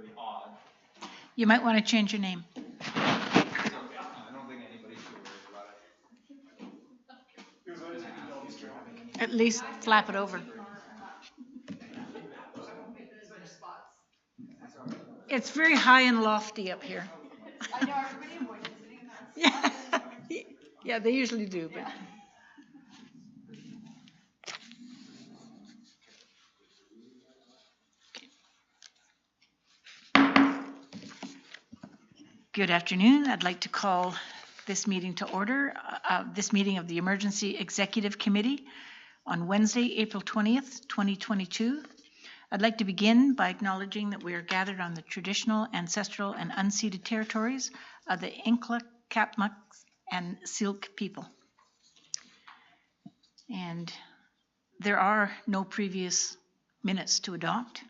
really odd. You might want to change your name. It's okay. I don't think anybody's too worried about it. At least flap it over. It's very high and lofty up here. I know everybody avoids sitting in that spot. Yeah, they usually do. But. Good afternoon. I'd like to call this meeting to order, this meeting of the Emergency Executive Committee on Wednesday, April 20th, 2022. I'd like to begin by acknowledging that we are gathered on the traditional, ancestral, and unceded territories of the Eoc, Kamloops, and Eoc people. And there are no previous minutes to adopt.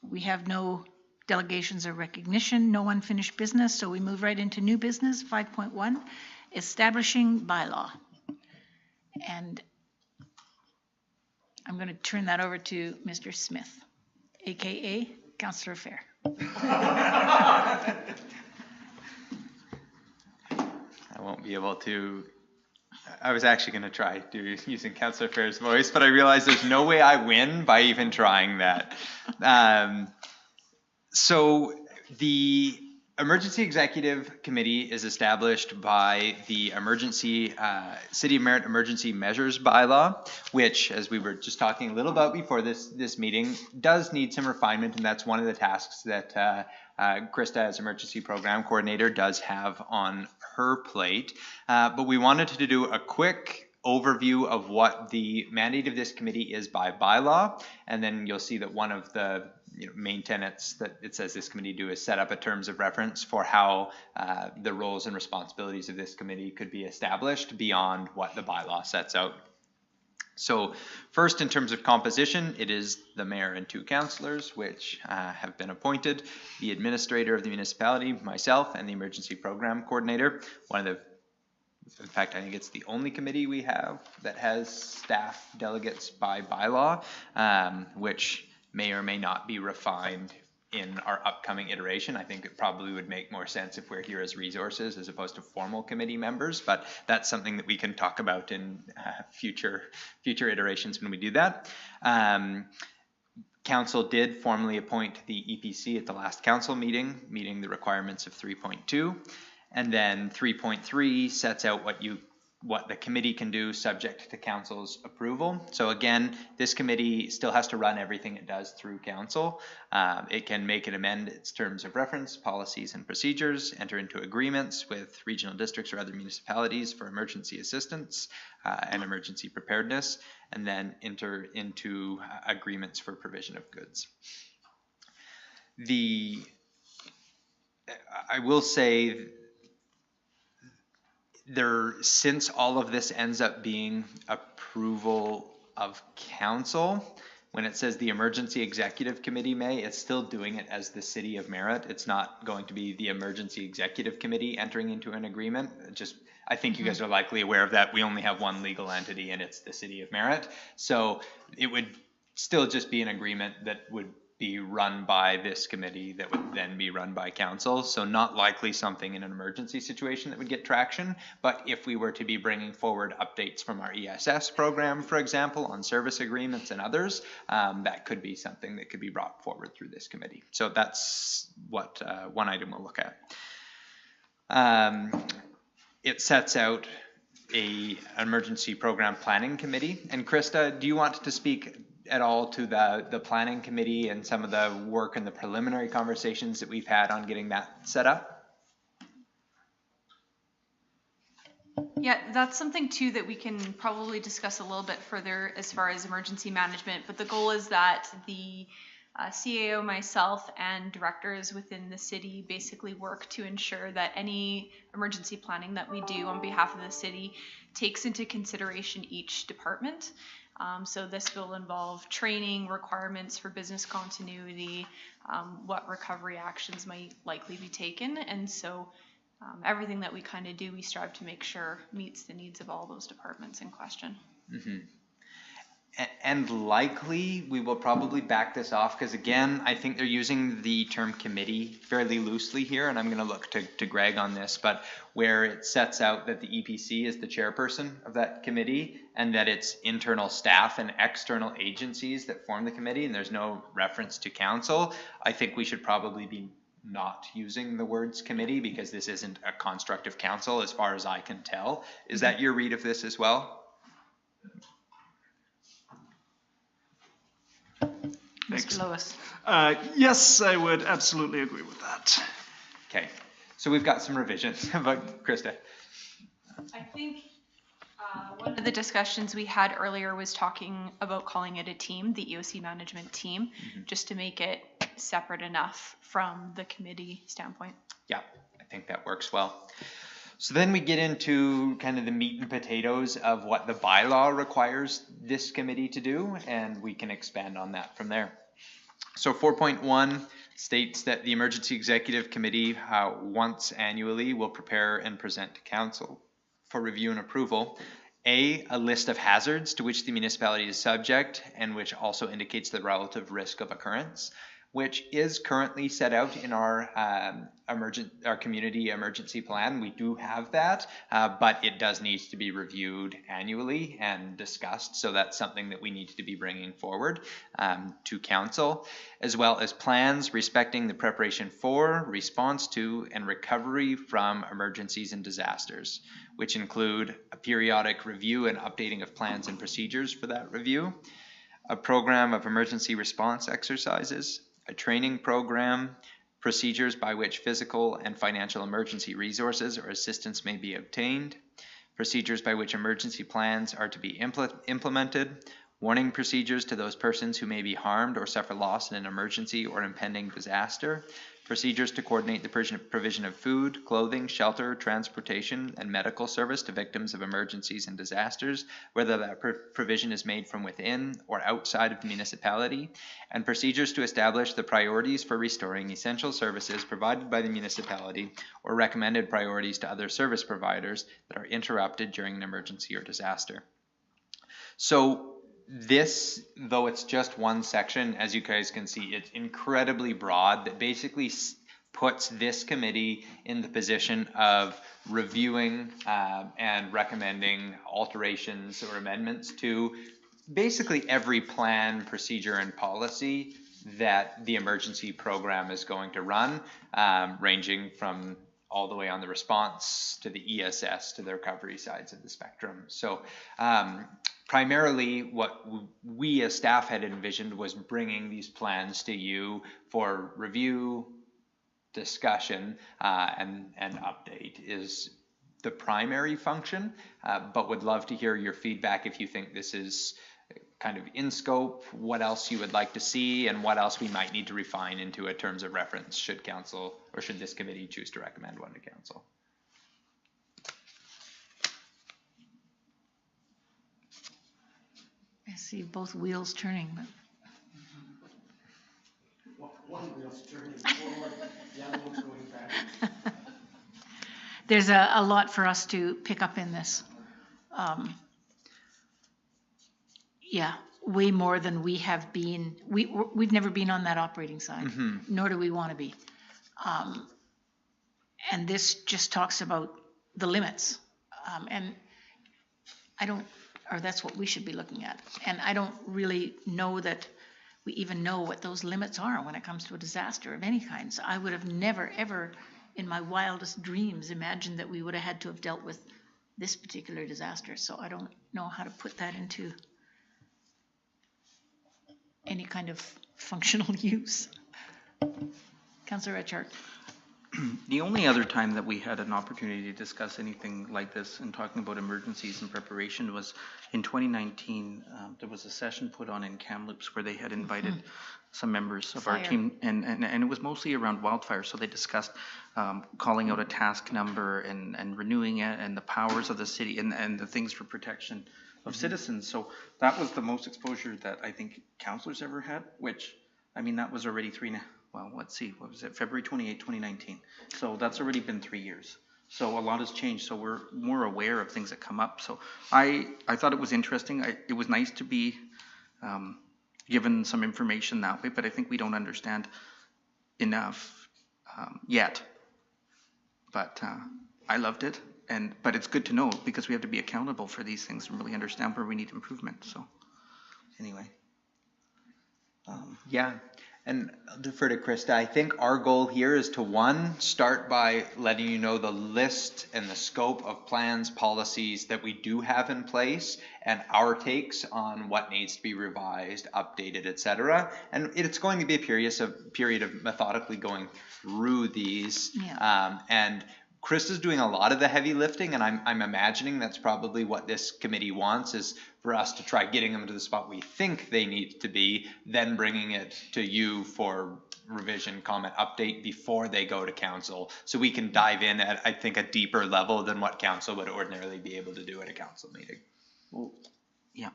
We have no delegations or recognition, no unfinished business, so we move right into new business, 5.1, establishing bylaw. And I'm going to turn that over to Mr. Smith, aka Councillor Fair. I won't be able to. I was actually going to try using Councillor Fair's voice, but I realized there's no way I win by even trying that. So the Emergency Executive Committee is established by the City of Merritt Emergency Measures Bylaw, which, as we were just talking a little about before this meeting, does need some refinement, and that's one of the tasks that Krista, as Emergency Program Coordinator, does have on her plate. But we wanted to do a quick overview of what the mandate of this committee is by bylaw, and then you'll see that one of the main tenets that it says this committee do is set up a terms of reference for how the roles and responsibilities of this committee could be established beyond what the bylaw sets out. So first, in terms of composition, it is the mayor and 2 councillors, which have been appointed, the administrator of the municipality, myself, and the emergency program coordinator. In fact, I think it's the only committee we have that has staff delegates by bylaw, which may or may not be refined in our upcoming iteration. I think it probably would make more sense if we're here as resources as opposed to formal committee members, but that's something that we can talk about in future iterations when we do that. Council did formally appoint the EPC at the last council meeting, meeting the requirements of 3.2. And then 3.3 sets out what the committee can do subject to council's approval. So again, this committee still has to run everything it does through council. It can make and amend its terms of reference, policies and procedures, enter into agreements with regional districts or other municipalities for emergency assistance and emergency preparedness, and then enter into agreements for provision of goods. I will say, since all of this ends up being approval of council, when it says the Emergency Executive Committee may, it's still doing it as the City of Merritt. It's not going to be the Emergency Executive Committee entering into an agreement. I think you guys are likely aware of that. We only have one legal entity, and it's the City of Merritt. So it would still just be an agreement that would be run by this committee that would then be run by council. So not likely something in an emergency situation that would get traction, but if we were to be bringing forward updates from our ESS program, for example, on service agreements and others, that could be something that could be brought forward through this committee. So that's what one item we'll look at. It sets out an emergency program planning committee. And Krista, do you want to speak at all to the planning committee and some of the work and the preliminary conversations that we've had on getting that set up? Yeah, that's something too that we can probably discuss a little bit further as far as emergency management, but the goal is that the CAO, myself, and directors within the city basically work to ensure that any emergency planning that we do on behalf of the city takes into consideration each department. So this will involve training, requirements for business continuity, what recovery actions might likely be taken. And so everything that we kind of do, we strive to make sure meets the needs of all those departments in question. Mm-hmm. And likely, we will probably back this off, because again, I think they're using the term committee fairly loosely here, and I'm gonna look to Greg on this, but where it sets out that the EPC is the chairperson of that committee, and that it's internal staff and external agencies that form the committee, and there's no reference to council, I think we should probably be not using the words committee, because this isn't a construct of council as far as I can tell. Is that your read of this as well? Mr. Lewis. Yes, I would absolutely agree with that. Okay, so we've got some revisions, but Krista. I think one of the discussions we had earlier was talking about calling it a team, the EOC management team, just to make it separate enough from the committee standpoint. Yeah, I think that works well. So then we get into kind of the meat and potatoes of what the bylaw requires this committee to do, and we can expand on that from there. So 4.1 states that the Emergency Executive Committee once annually will prepare and present to Council for review and approval a list of hazards to which the municipality is subject, and which also indicates the relative risk of occurrence, which is currently set out in our community emergency plan. We do have that, but it does need to be reviewed annually and discussed. So that's something that we need to be bringing forward to council, as well as plans respecting the preparation for, response to, and recovery from emergencies and disasters, which include a periodic review and updating of plans and procedures for that review, a program of emergency response exercises, a training program, procedures by which physical and financial emergency resources or assistance may be obtained, procedures by which emergency plans are to be implemented, warning procedures to those persons who may be harmed or suffer loss in an emergency or impending disaster, procedures to coordinate the provision of food, clothing, shelter, transportation, and medical service to victims of emergencies and disasters, whether that provision is made from within or outside of the municipality, and procedures to establish the priorities for restoring essential services provided by the municipality or recommended priorities to other service providers that are interrupted during an emergency or disaster. So this, though it's just one section, as you guys can see, it's incredibly broad, that basically puts this committee in the position of reviewing and recommending alterations or amendments to basically every plan, procedure, and policy that the emergency program is going to run, ranging from all the way on the response to the ESS to the recovery sides of the spectrum. So primarily what we as staff had envisioned was bringing these plans to you for review, discussion, and update is the primary function, but would love to hear your feedback if you think this is kind of in scope, what else you would like to see, and what else we might need to refine into a terms of reference should council, or should this committee choose to recommend one to council. I see both wheels turning, but One wheel's turning forward, the other one's going back. there's a lot for us to pick up in this. Yeah, way more than we have been. We've never been on that operating side, nor do we want to be. And this just talks about the limits. And I don't, or that's what we should be looking at. And I don't really know that we even know what those limits are when it comes to a disaster of any kind. So I would have never, ever in my wildest dreams imagined that we would have had to have dealt with this particular disaster. So I don't know how to put that into any kind of functional use. Councillor Richard. The only other time that we had an opportunity to discuss anything like this and talking about emergencies and preparation was in 2019. There was a session put on in Kamloops where they had invited some members of our team, and it was mostly around wildfire. So they discussed calling out a task number and renewing it, and the powers of the city and the things for protection of citizens. So that was the most exposure that I think councillors ever had, which, I mean, that was already well, let's see, what was it, February 28, 2019. So that's already been 3 years. So a lot has changed, so we're more aware of things that come up. So I thought it was interesting. It was nice to be given some information that way, but I think we don't understand enough yet. But I loved it, but it's good to know because we have to be accountable for these things and really understand where we need improvement. So anyway. Yeah, and I'll defer to Krista. I think our goal here is to, one, start by letting you know the list and the scope of plans, policies that we do have in place, and our takes on what needs to be revised, updated, etc. And it's going to be a period of methodically going through these. Yeah. And Krista's doing a lot of the heavy lifting, and I'm imagining that's probably what this committee wants, is for us to try getting them to the spot we think they need to be, then bringing it to you for revision, comment, update before they go to council, so we can dive in at, I think, a deeper level than what council would ordinarily be able to do at a council meeting. Well, yeah.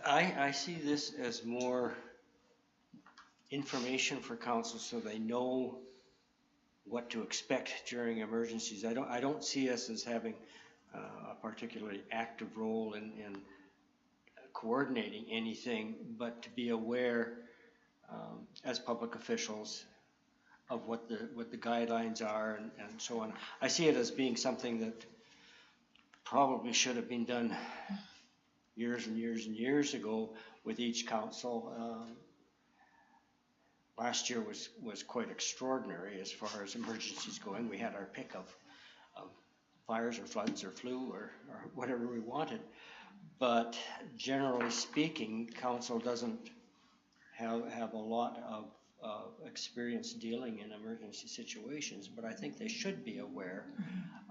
I see this as more information for council so they know what to expect during emergencies. I don't see us as having a particularly active role in coordinating anything, but to be aware as public officials of what the guidelines are and so on. I see it as being something that probably should have been done years and years and years ago with each council. Last year was quite extraordinary as far as emergencies going. We had our pick of fires or floods or flu or whatever we wanted. But generally speaking, council doesn't have a lot of experience dealing in emergency situations, but I think they should be aware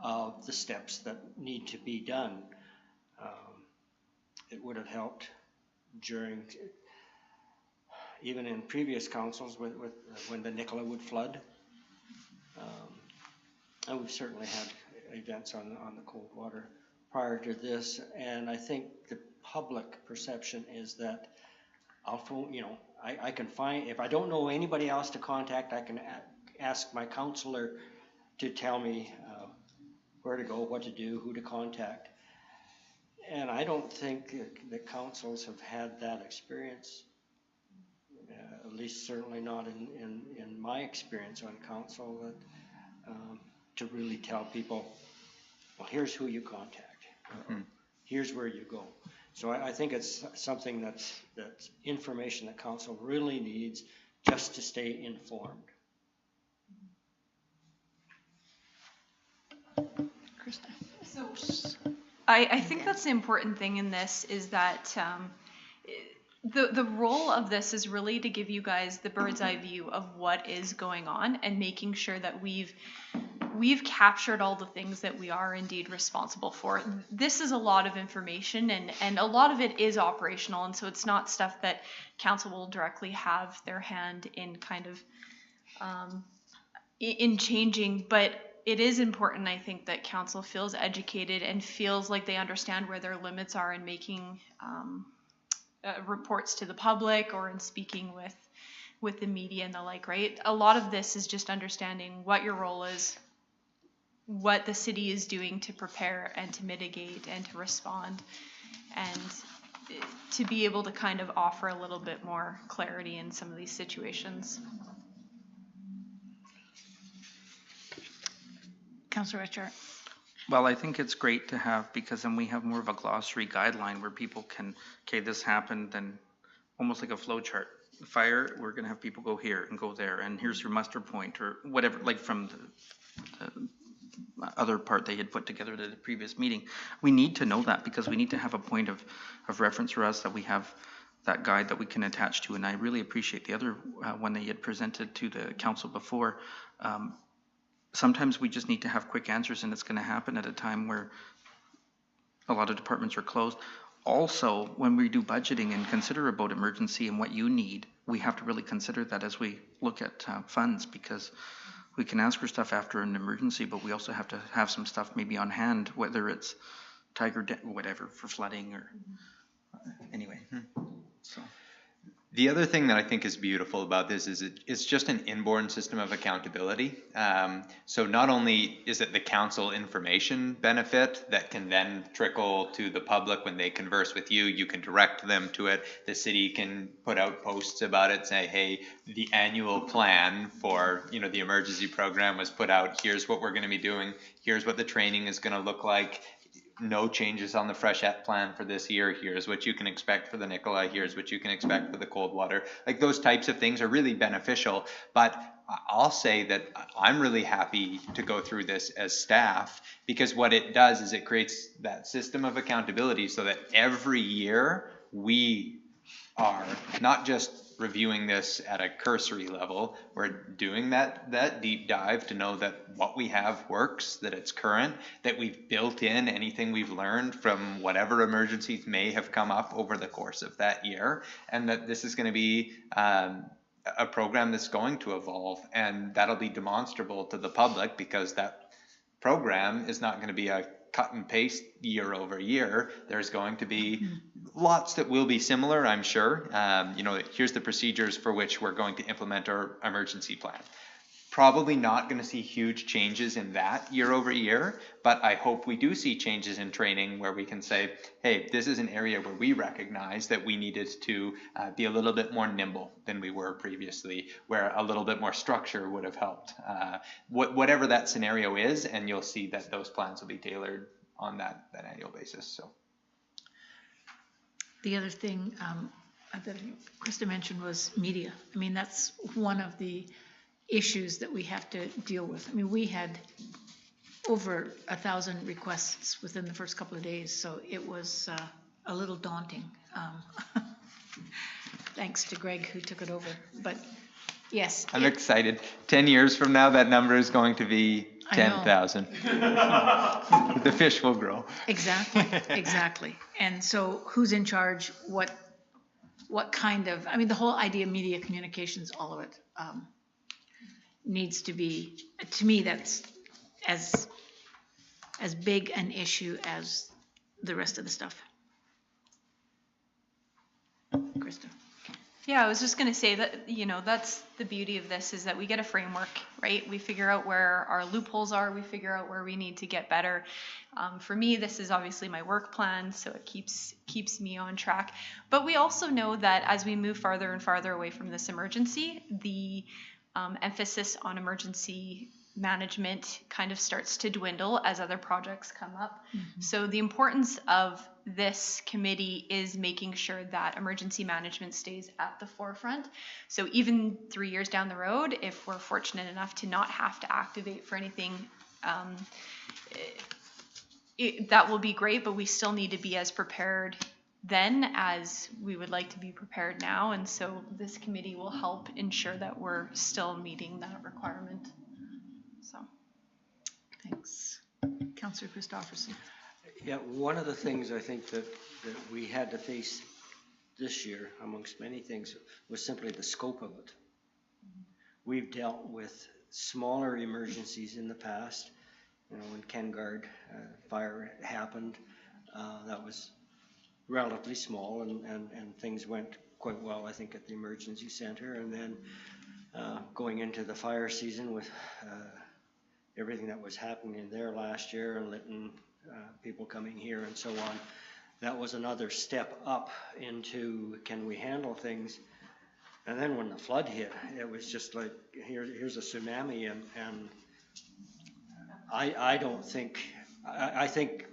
of the steps that need to be done. It would have helped during, even in previous councils with when the Nicola would flood. And we've certainly had events on the cold water prior to this, and I think the public perception is that I'll phone, I can find, if I don't know anybody else to contact, I can ask my counselor to tell me where to go, what to do, who to contact. And I don't think that councils have had that experience, at least certainly not in my experience on council, that to really tell people, well, here's who you contact, here's where you go. So I think it's something that's information that council really needs just to stay informed. Krista. So I think that's the important thing in this is that the role of this is really to give you guys the bird's eye view of what is going on and making sure that we've captured all the things that we are indeed responsible for. This is a lot of information and a lot of it is operational, and so it's not stuff that council will directly have their hand in kind of in changing, but it is important, I think, that council feels educated and feels like they understand where their limits are in making reports to the public or in speaking with the media and the like, right? A lot of this is just understanding what your role is, what the city is doing to prepare and to mitigate and to respond, and to be able to kind of offer a little bit more clarity in some of these situations. Councillor Richard. Well, I think it's great to have, because then we have more of a glossary guideline where people can, okay, this happened, and almost like a flow chart. Fire, we're going to have people go here and go there, and here's your muster point or whatever, like from the other part they had put together to the previous meeting. We need to know that because we need to have a point of reference for us, that we have that guide that we can attach to. And I really appreciate the other one they had presented to the council before. Sometimes we just need to have quick answers, and it's going to happen at a time where a lot of departments are closed. Also, when we do budgeting and consider about emergency and what you need, we have to really consider that as we look at funds, because we can ask for stuff after an emergency, but we also have to have some stuff maybe on hand, whether it's whatever, for flooding or anyway. So The other thing that I think is beautiful about this is it's just an inborn system of accountability. So not only is it the council information benefit that can then trickle to the public when they converse with you, you can direct them to it. The city can put out posts about it, say, hey, the annual plan for, you know, the emergency program was put out. Here's what we're going to be doing. Here's what the training is going to look like. No changes on the freshet plan for this year. Here's what you can expect for the Nicola. Here's what you can expect for the cold water. Like those types of things are really beneficial. But I'll say that I'm really happy to go through this as staff, because what it does is it creates that system of accountability so that every year we are not just reviewing this at a cursory level, we're doing that deep dive to know that what we have works, that it's current, that we've built in anything we've learned from whatever emergencies may have come up over the course of that year, and that this is going to be a program that's going to evolve, and that'll be demonstrable to the public, because that program is not going to be a cut and paste year over year. There's going to be lots that will be similar, I'm sure. You know, here's the procedures for which we're going to implement our emergency plan. Probably not going to see huge changes in that year over year, but I hope we do see changes in training where we can say, hey, this is an area where we recognize that we needed to be a little bit more nimble than we were previously, where a little bit more structure would have helped. Whatever that scenario is, and you'll see that those plans will be tailored on that annual basis. So. The other thing that Krista mentioned was media. I mean, that's one of the issues that we have to deal with. I mean, we had over 1,000 requests within the first couple of days, so it was a little daunting. Thanks to Greg who took it over. But yes. I'm excited. 10 years from now, that number is going to be 10,000. The fish will grow. Exactly, exactly. And so who's in charge? What kind of, I mean, the whole idea of media communications, all of it, needs to be, to me, that's as big an issue as the rest of the stuff. Krista. Yeah, I was just going to say that, you know, that's the beauty of this, is that we get a framework, right? We figure out where our loopholes are. We figure out where we need to get better. For me, this is obviously my work plan, so it keeps me on track. But we also know that as we move farther and farther away from this emergency, the emphasis on emergency management kind of starts to dwindle as other projects come up. Mm-hmm. So the importance of this committee is making sure that emergency management stays at the forefront. So even 3 years down the road, if we're fortunate enough to not have to activate for anything, that will be great, but we still need to be as prepared then as we would like to be prepared now. And so this committee will help ensure that we're still meeting that requirement. So. Thanks. Councillor Christopherson. Yeah, one of the things I think that we had to face this year, amongst many things, was simply the scope of it. We've dealt with smaller emergencies in the past. You know, when Tnrd fire happened, that was relatively small, and things went quite well, I think, at the emergency center. And then going into the fire season with everything that was happening there last year, and Lytton, people coming here and so on, that was another step up into, can we handle things? And then when the flood hit, it was just like, here's a tsunami, and I don't think, I think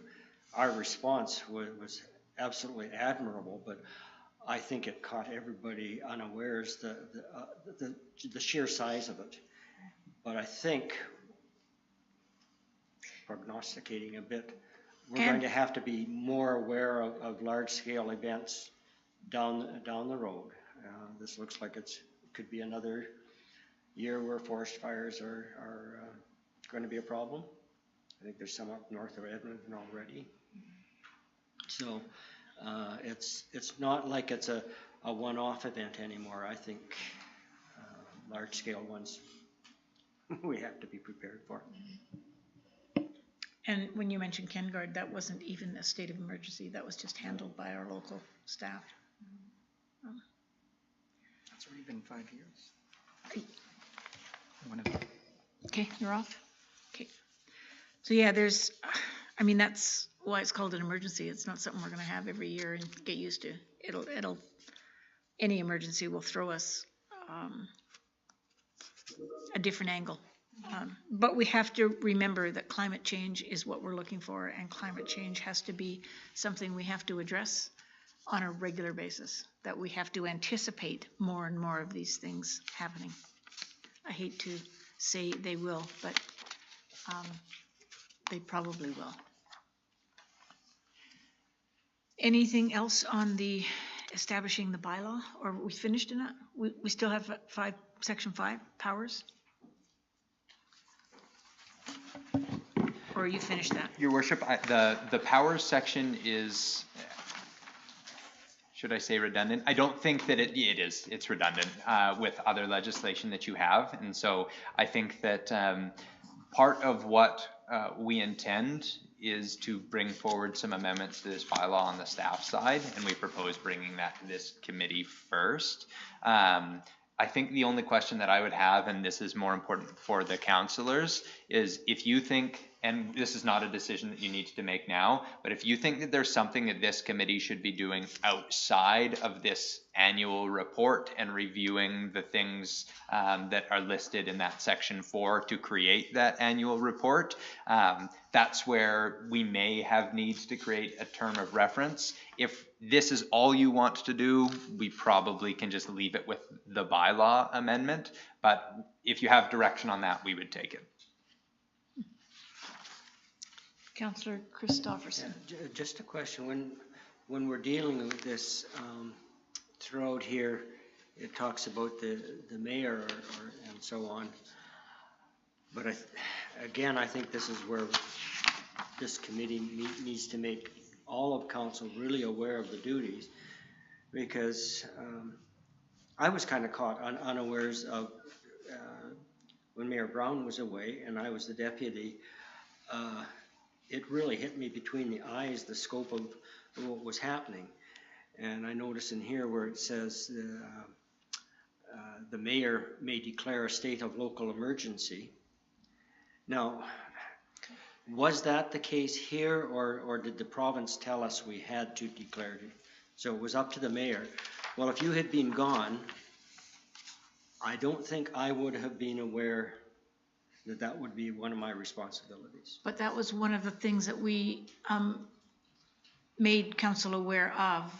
our response was absolutely admirable, but I think it caught everybody unawares, the sheer size of it. But I think, prognosticating a bit, we're going to have to be more aware of large-scale events down the road. This looks like it could be another year where forest fires are going to be a problem. I think there's some up north of Edmonton already. So it's not like it's a one-off event anymore. I think large-scale ones we have to be prepared for. And when you mentioned Tnrd, that wasn't even a state of emergency. That was just handled by our local staff. It's already been 5 years. Okay, you're off? Okay. So yeah, that's why it's called an emergency. It's not something we're gonna have every year and get used to. Any emergency will throw us a different angle. But we have to remember that climate change is what we're looking for, and climate change has to be something we have to address on a regular basis, that we have to anticipate more and more of these things happening. I hate to say they will, but they probably will. Anything else on the establishing the bylaw, or we finished in that? We still have section 5 powers? Or you finished that? Your worship, the powers section is, should I say redundant? I don't think that it is. It's redundant with other legislation that you have. And so I think that part of what we intend is to bring forward some amendments to this bylaw on the staff side, and we propose bringing that to this committee first. I think the only question that I would have, and this is more important for the councillors, is if you think, and this is not a decision that you need to make now, but if you think that there's something that this committee should be doing outside of this annual report and reviewing the things that are listed in that section 4 to create that annual report, that's where we may have needs to create a term of reference. If this is all you want to do, we probably can just leave it with the bylaw amendment, but if you have direction on that, we would take it. Councillor Christopherson. Just a question, when we're dealing with this throughout here, it talks about the mayor and so on, but again, I think this is where this committee needs to make all of council really aware of the duties, because I was kind of caught unawares of when Mayor Brown was away and I was the deputy. It really hit me between the eyes, the scope of what was happening. And I notice in here where it says the mayor may declare a state of local emergency. Now, was that the case here, or did the province tell us we had to declare it? So it was up to the mayor. Well, if you had been gone, I don't think I would have been aware that would be one of my responsibilities. But that was one of the things that we made council aware of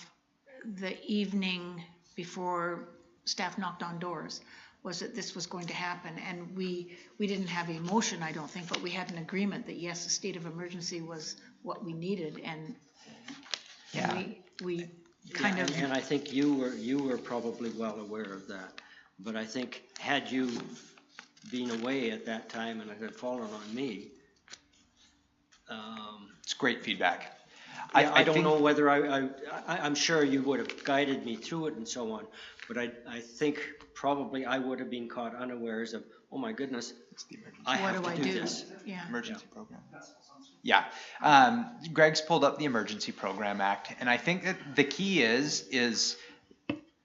the evening before staff knocked on doors, was that this was going to happen. And we didn't have a motion, I don't think, but we had an agreement that yes, a state of emergency was what we needed, and Yeah. we kind of... And I think you were probably well aware of that. But I think had you been away at that time and it had fallen on me. It's great feedback. Yeah, I don't know whether I'm sure you would have guided me through it and so on, but I think probably I would have been caught unawares of, oh my goodness, I have to do this. Yeah. Emergency program. Yeah. Greg's pulled up the Emergency Program Act, and I think that the key is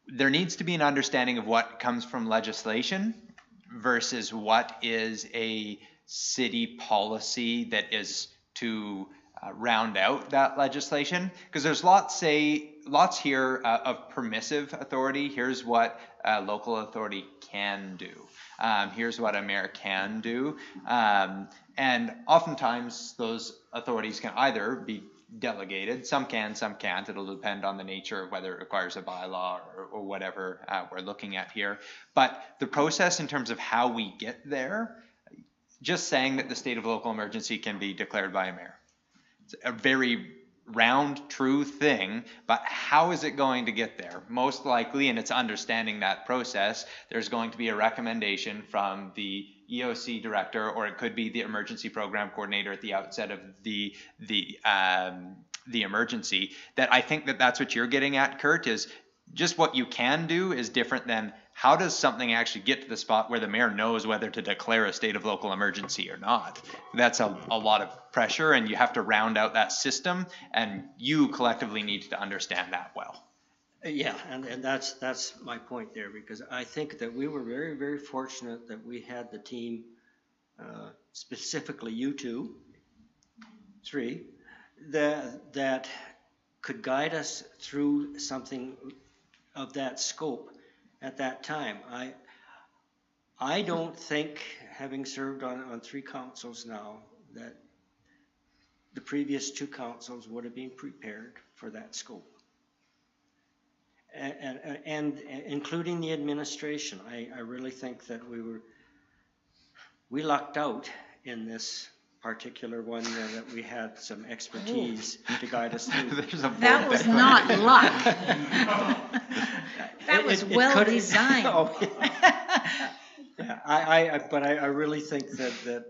there needs to be an understanding of what comes from legislation versus what is a city policy that is to round out that legislation, because there's lots here of permissive authority. Here's what a local authority can do. Here's what a mayor can do. And oftentimes those authorities can either be delegated. Some can, some can't. It'll depend on the nature of whether it requires a bylaw or whatever we're looking at here. But the process in terms of how we get there, just saying that the state of local emergency can be declared by a mayor. It's a very round, true thing, but how is it going to get there? Most likely, and it's understanding that process, there's going to be a recommendation from the EOC director, or it could be the emergency program coordinator at the outset of the emergency. That I think that's what you're getting at, Kurt, is just what you can do is different than how does something actually get to the spot where the mayor knows whether to declare a state of local emergency or not. That's a lot of pressure, and you have to round out that system, and you collectively need to understand that well. Yeah, and that's my point there, because I think that we were very, very fortunate that we had the team, specifically you three, that could guide us through something of that scope at that time. I don't think, having served on 3 councils now, that the previous 2 councils would have been prepared for that scope. And including the administration, I really think that we lucked out in this particular one, that we had some expertise to guide us through. That was not luck. That was well designed. Yeah, but I really think that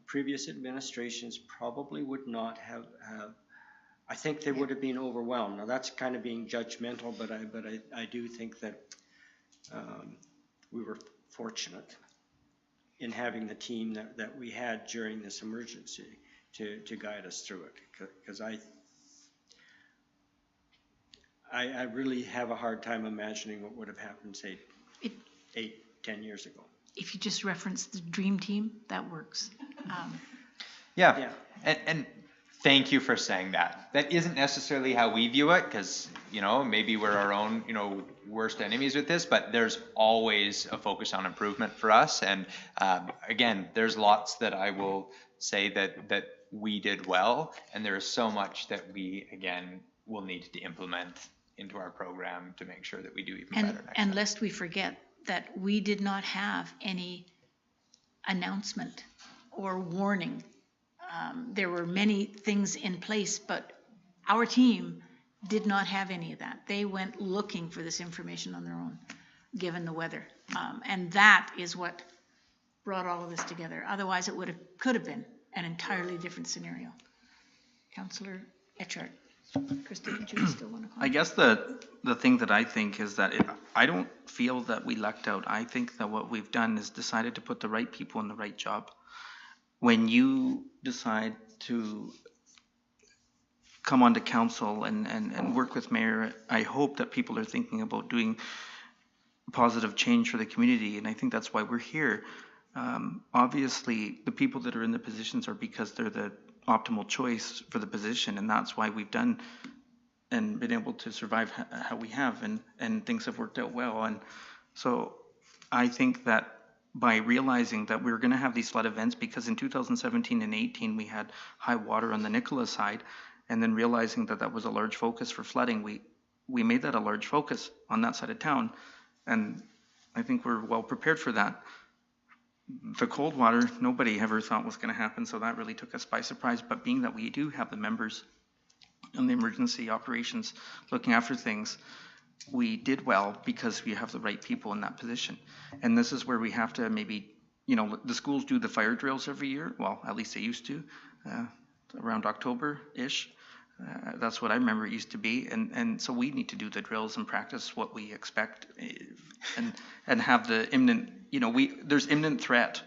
previous administrations probably would not have. I think they would have been overwhelmed. Now that's kind of being judgmental, but I do think that we were fortunate in having the team that we had during this emergency to guide us through it. Because I really have a hard time imagining what would have happened, say, 8-10 years ago. If you just reference the dream team, that works. Yeah. And thank you for saying that. That isn't necessarily how we view it, because, maybe we're our own, worst enemies with this, but there's always a focus on improvement for us. And again, there's lots that I will say that we did well, and there is so much that we, again, will need to implement into our program to make sure that we do even better next time. And lest we forget that we did not have any announcement or warning. There were many things in place, but our team did not have any of that. They went looking for this information on their own, given the weather. And that is what brought all of this together. Otherwise, it could have been an entirely different scenario. Councillor Echard. Christine, do you still want to comment? I guess the thing that I think is that I don't feel that we lucked out. I think that what we've done is decided to put the right people in the right job. When you decide to come onto council and work with mayor, I hope that people are thinking about doing positive change for the community, and I think that's why we're here. Obviously, the people that are in the positions are because they're the optimal choice for the position, and that's why we've done and been able to survive how we have, and things have worked out well. And so I think that by realizing that we were going to have these flood events, because in 2017 and 18 we had high water on the Nicola side, and then realizing that that was a large focus for flooding, we made that a large focus on that side of town, and I think we're well prepared for that. The cold water, nobody ever thought was going to happen, so that really took us by surprise. But being that we do have the members in the emergency operations looking after things, we did well because we have the right people in that position. And this is where we have to maybe, the schools do the fire drills every year. Well, at least they used to, around October-ish. That's what I remember it used to be. And so we need to do the drills and practice what we expect and have the imminent, there's imminent threat.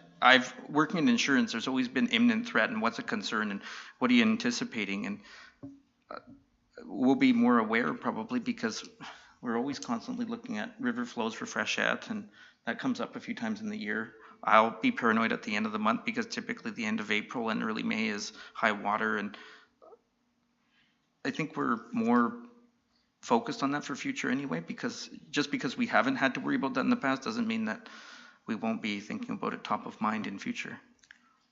Working in insurance, there's always been imminent threat and what's a concern and what are you anticipating? And we'll be more aware probably because we're always constantly looking at river flows for freshet, and that comes up a few times in the year. I'll be paranoid at the end of the month because typically the end of April and early May is high water, and I think we're more focused on that for future anyway, because just because we haven't had to worry about that in the past doesn't mean that we won't be thinking about it top of mind in future.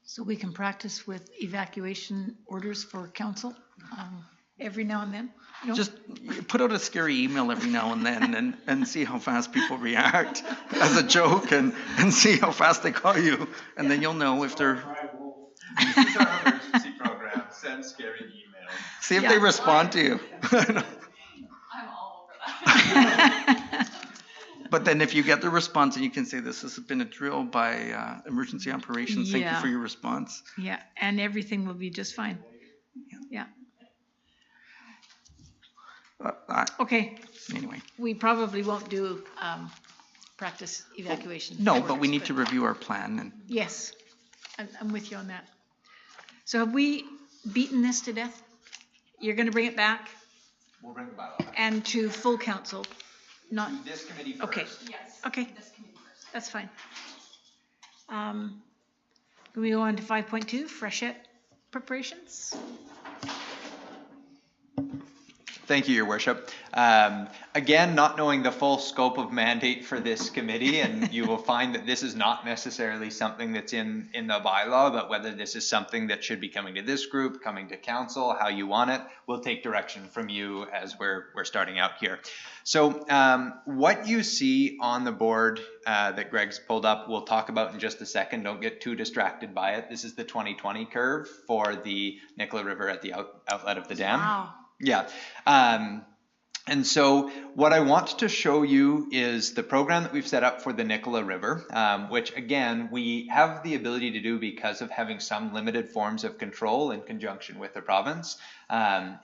So we can practice with evacuation orders for council every now and then? Just put out a scary email every now and then and see how fast people react as a joke and see how fast they call you. And then you'll know if they're... Use our emergency program, send scary emails. See if they respond to you. I'm all over that. But then if you get the response and you can say, this has been a drill by emergency operations, thank you for your response. Yeah, and everything will be just fine. Yeah. Okay. Anyway. We probably won't do practice evacuation. No, orders, but we need to review our plan. And yes, I'm with you on that. So have we beaten this to death? You're going to bring it back? We'll bring the bylaw back. And to full council, not, To this committee first. okay, Yes. okay, This committee first. that's fine. Can we go on to 5.2, freshet preparations? Thank you, Your Worship. Again, not knowing the full scope of mandate for this committee, and you will find that this is not necessarily something that's in the bylaw, but whether this is something that should be coming to this group, coming to council, how you want it, we'll take direction from you as we're starting out here. So what you see on the board that Greg's pulled up, we'll talk about in just a second. Don't get too distracted by it. This is the 2020 curve for the Nicola River at the outlet of the dam. Wow. Yeah. And so what I want to show you is the program that we've set up for the Nicola River, which again, we have the ability to do because of having some limited forms of control in conjunction with the province.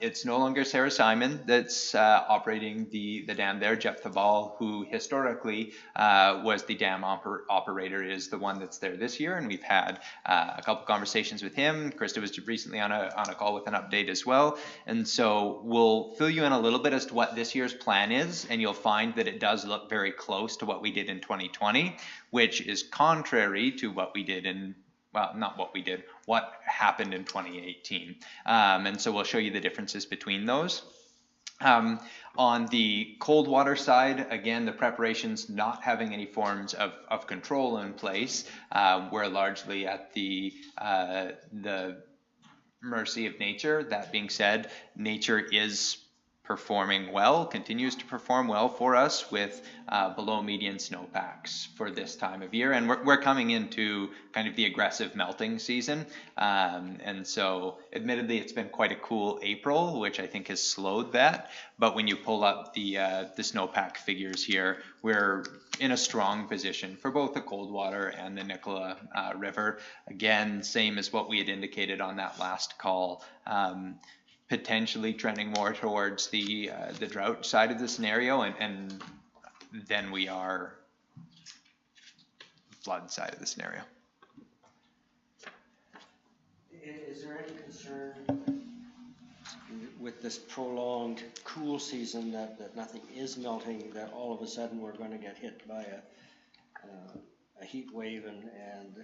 It's no longer Sarah Simon that's operating the dam there. Jeff Thabal, who historically was the dam operator, is the one that's there this year, and we've had a couple conversations with him. Krista was recently on a call with an update as well, and so we'll fill you in a little bit as to what this year's plan is, and you'll find that it does look very close to what we did in 2020, which is contrary to what we did in, well, not what we did, what happened in 2018. And so we'll show you the differences between those. On the cold water side, again, the preparations not having any forms of control in place. We're largely at the mercy of nature. That being said, nature is performing well, continues to perform well for us with below median snowpacks for this time of year. And we're coming into kind of the aggressive melting season. And so admittedly, it's been quite a cool April, which I think has slowed that. But when you pull up the snowpack figures here, we're in a strong position for both the Coldwater and the Nicola River. Again, same as what we had indicated on that last call. Potentially trending more towards the drought side of the scenario, and then we are flood side of the scenario. Is there any concern with this prolonged cool season that nothing is melting, that all of a sudden we're going to get hit by a heat wave, and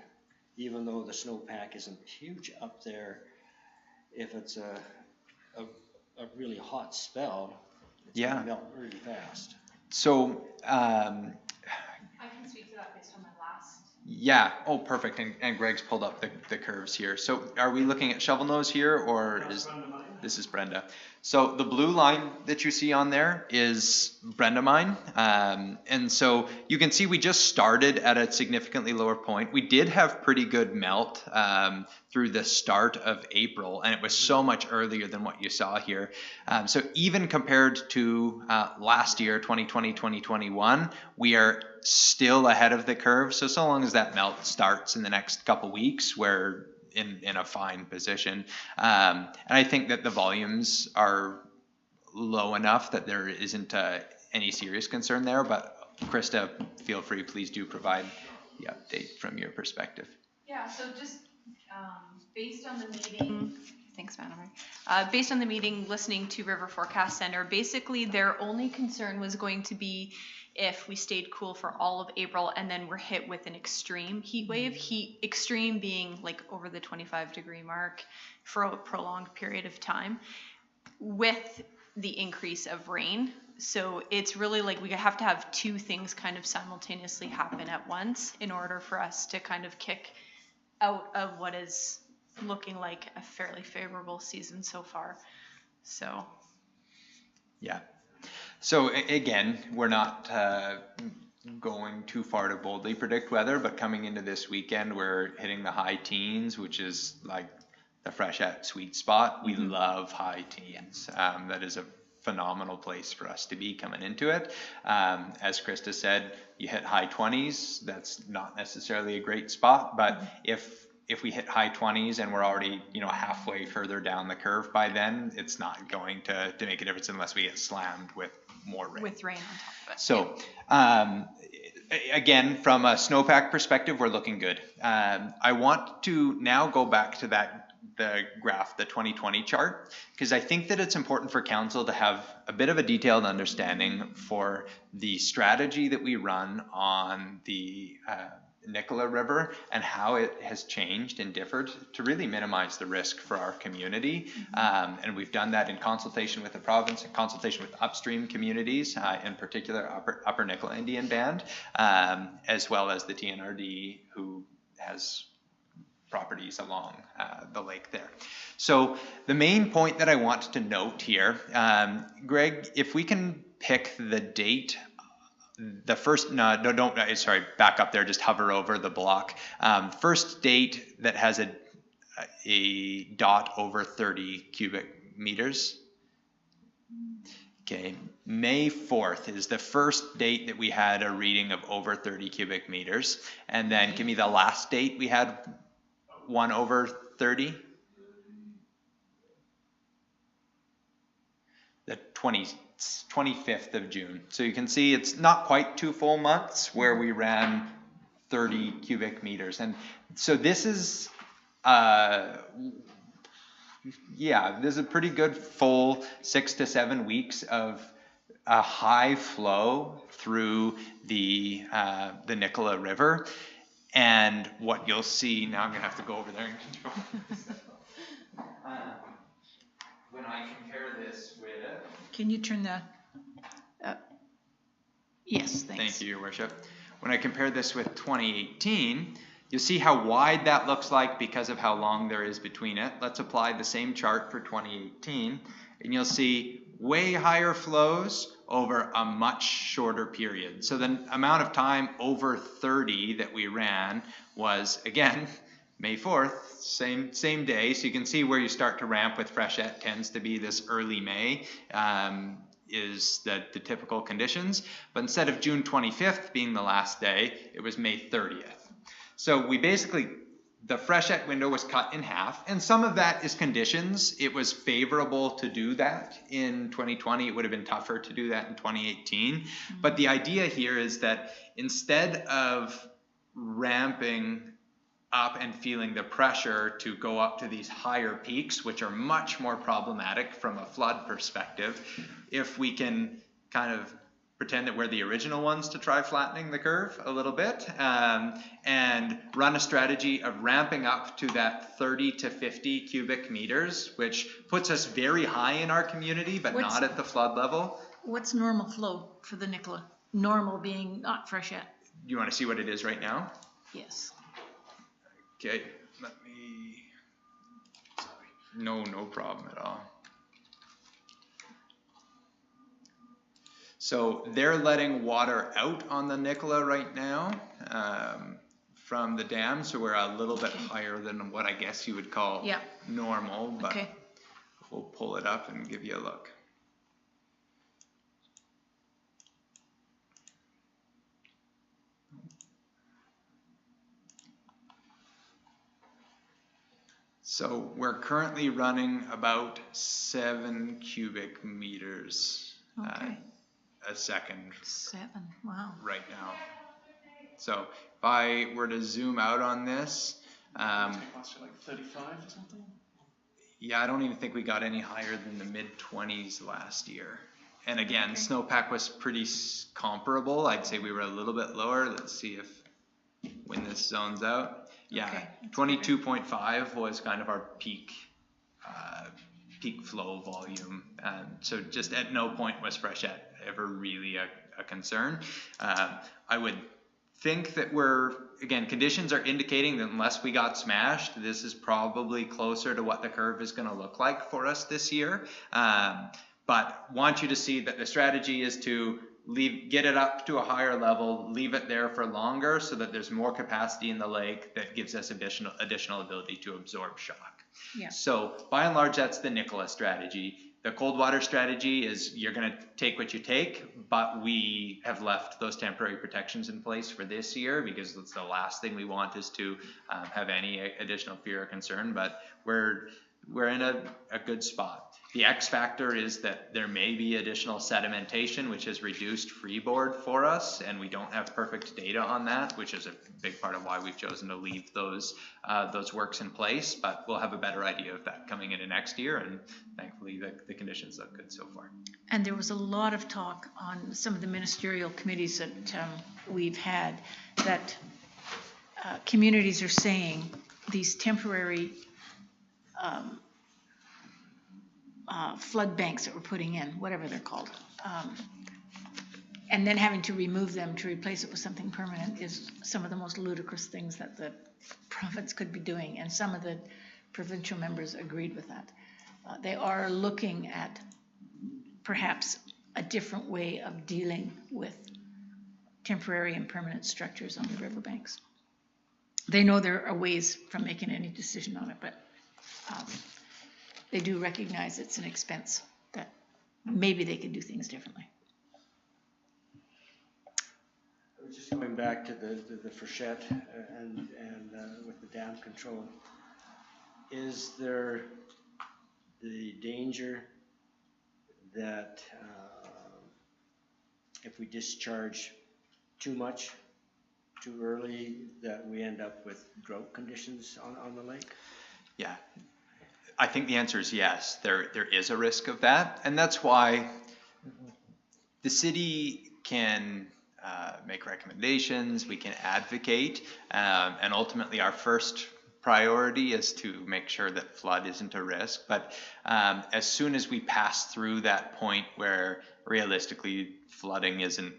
even though the snowpack isn't huge up there, if it's a really hot spell, it's going to melt really fast. So I can speak to that based on my last. yeah, oh perfect, and Greg's pulled up the curves here. So are we looking at shovel nose here, or is this is Brenda? So the blue line that you see on there is Brenda Mine, and so you can see we just started at a significantly lower point. We did have pretty good melt through the start of April, and it was so much earlier than what you saw here. So even compared to last year, 2020, 2021, we are still ahead of the curve. So long as that melt starts in the next couple weeks, we're in a fine position. And I think that the volumes are low enough that there isn't any serious concern there. But Krista, feel free, please do provide the update from your perspective. Yeah, so just based on the meeting, thanks, Madam Mayor. Based on the meeting, listening to River Forecast Center, basically their only concern was going to be if we stayed cool for all of April and then we're hit with an extreme heat wave. Extreme being like over the 25-degree mark for a prolonged period of time with the increase of rain. So it's really like we have to have two things kind of simultaneously happen at once in order for us to kind of kick out of what is looking like a fairly favorable season so far. So yeah. So again, we're not going too far to boldly predict weather, but coming into this weekend, we're hitting the high teens, which is like the freshet sweet spot. We love high teens. That is a phenomenal place for us to be coming into it. As Krista said, you hit high 20s. That's not necessarily a great spot, but if we hit high 20s and we're already, halfway further down the curve by then, it's not going to make a difference unless we get slammed with more rain. With rain on top of it. So, again, from a snowpack perspective, we're looking good. I want to now go back to that the graph, the 2020 chart, because I think that it's important for council to have a bit of a detailed understanding for the strategy that we run on the Nicola River and how it has changed and differed to really minimize the risk for our community. And we've done that in consultation with the province, in consultation with upstream communities, in particular Upper Nicola Indian Band, as well as the Tnrd, who has properties along the lake there. So the main point that I want to note here, Greg, if we can pick the date, the first, sorry, back up there, just hover over the block. First date that has a dot over 30 cubic meters. Okay, May 4th is the first date that we had a reading of over 30 cubic meters. And then give me the last date we had one over 30. The 25th of June. So you can see it's not quite 2 full months where we ran 30 cubic meters. And so this is, this is a pretty good full 6 to 7 weeks of a high flow through the Nicola River. And what you'll see, now I'm going to have to go over there and control this. When I compare this with... Can you turn the... yes, thanks. Thank you, Your Worship. When I compare this with 2018, you'll see how wide that looks like because of how long there is between it. Let's apply the same chart for 2018, and you'll see way higher flows over a much shorter period. So the amount of time over 30 that we ran was, again, May 4th, same day. So you can see where you start to ramp with freshet tends to be this early May, is the typical conditions. But instead of June 25th being the last day, it was May 30th. So we basically, the freshet window was cut in half, and some of that is conditions. It was favorable to do that in 2020. It would have been tougher to do that in 2018. But the idea here is that instead of ramping up and feeling the pressure to go up to these higher peaks, which are much more problematic from a flood perspective, if we can kind of pretend that we're the original ones to try flattening the curve a little bit, and run a strategy of ramping up to that 30 to 50 cubic meters, which puts us very high in our community, but not at the flood level. What's normal flow for the Nicola? Normal being not freshet. You want to see what it is right now? Yes. Okay, let me, sorry, no problem at all. So they're letting water out on the Nicola right now from the dam, so we're a little bit higher than what I guess you would call normal, but we'll pull it up and give you a look. So we're currently running about 7 cubic meters a second. 7, wow. Right now. So if I were to zoom out on this, like 35 or something? Yeah, I don't even think we got any higher than the mid-20s last year. And again, snowpack was pretty comparable. I'd say we were a little bit lower. Let's see if when this zones out. Yeah, 22.5 was kind of our peak flow volume. So just at no point was freshet ever really a concern. I would think that again, conditions are indicating that unless we got smashed, this is probably closer to what the curve is going to look like for us this year. But want you to see that the strategy is to get it up to a higher level, leave it there for longer so that there's more capacity in the lake that gives us additional ability to absorb shock. Yeah. So by and large, that's the Nicola strategy. The cold water strategy is you're going to take what you take, but we have left those temporary protections in place for this year because that's the last thing we want is to have any additional fear or concern. But we're we're in a good spot. The X factor is that there may be additional sedimentation, which has reduced freeboard for us, and we don't have perfect data on that, which is a big part of why we've chosen to leave those works in place. But we'll have a better idea of that coming into next year, and thankfully the conditions look good so far. And there was a lot of talk on some of the ministerial committees that we've had that communities are saying these temporary flood banks that we're putting in, whatever they're called, and then having to remove them to replace it with something permanent is some of the most ludicrous things that the province could be doing, and some of the provincial members agreed with that. They are looking at perhaps a different way of dealing with temporary and permanent structures on the riverbanks. They know there are ways from making any decision on it, but they do recognize it's an expense that maybe they could do things differently. Just going back to the Frechette and with the dam control, is there the danger that if we discharge too much too early that we end up with drought conditions on the lake? Yeah, I think the answer is yes. There is a risk of that, and that's why the city can make recommendations, we can advocate, and ultimately our first priority is to make sure that flood isn't a risk. But as soon as we pass through that point where realistically flooding isn't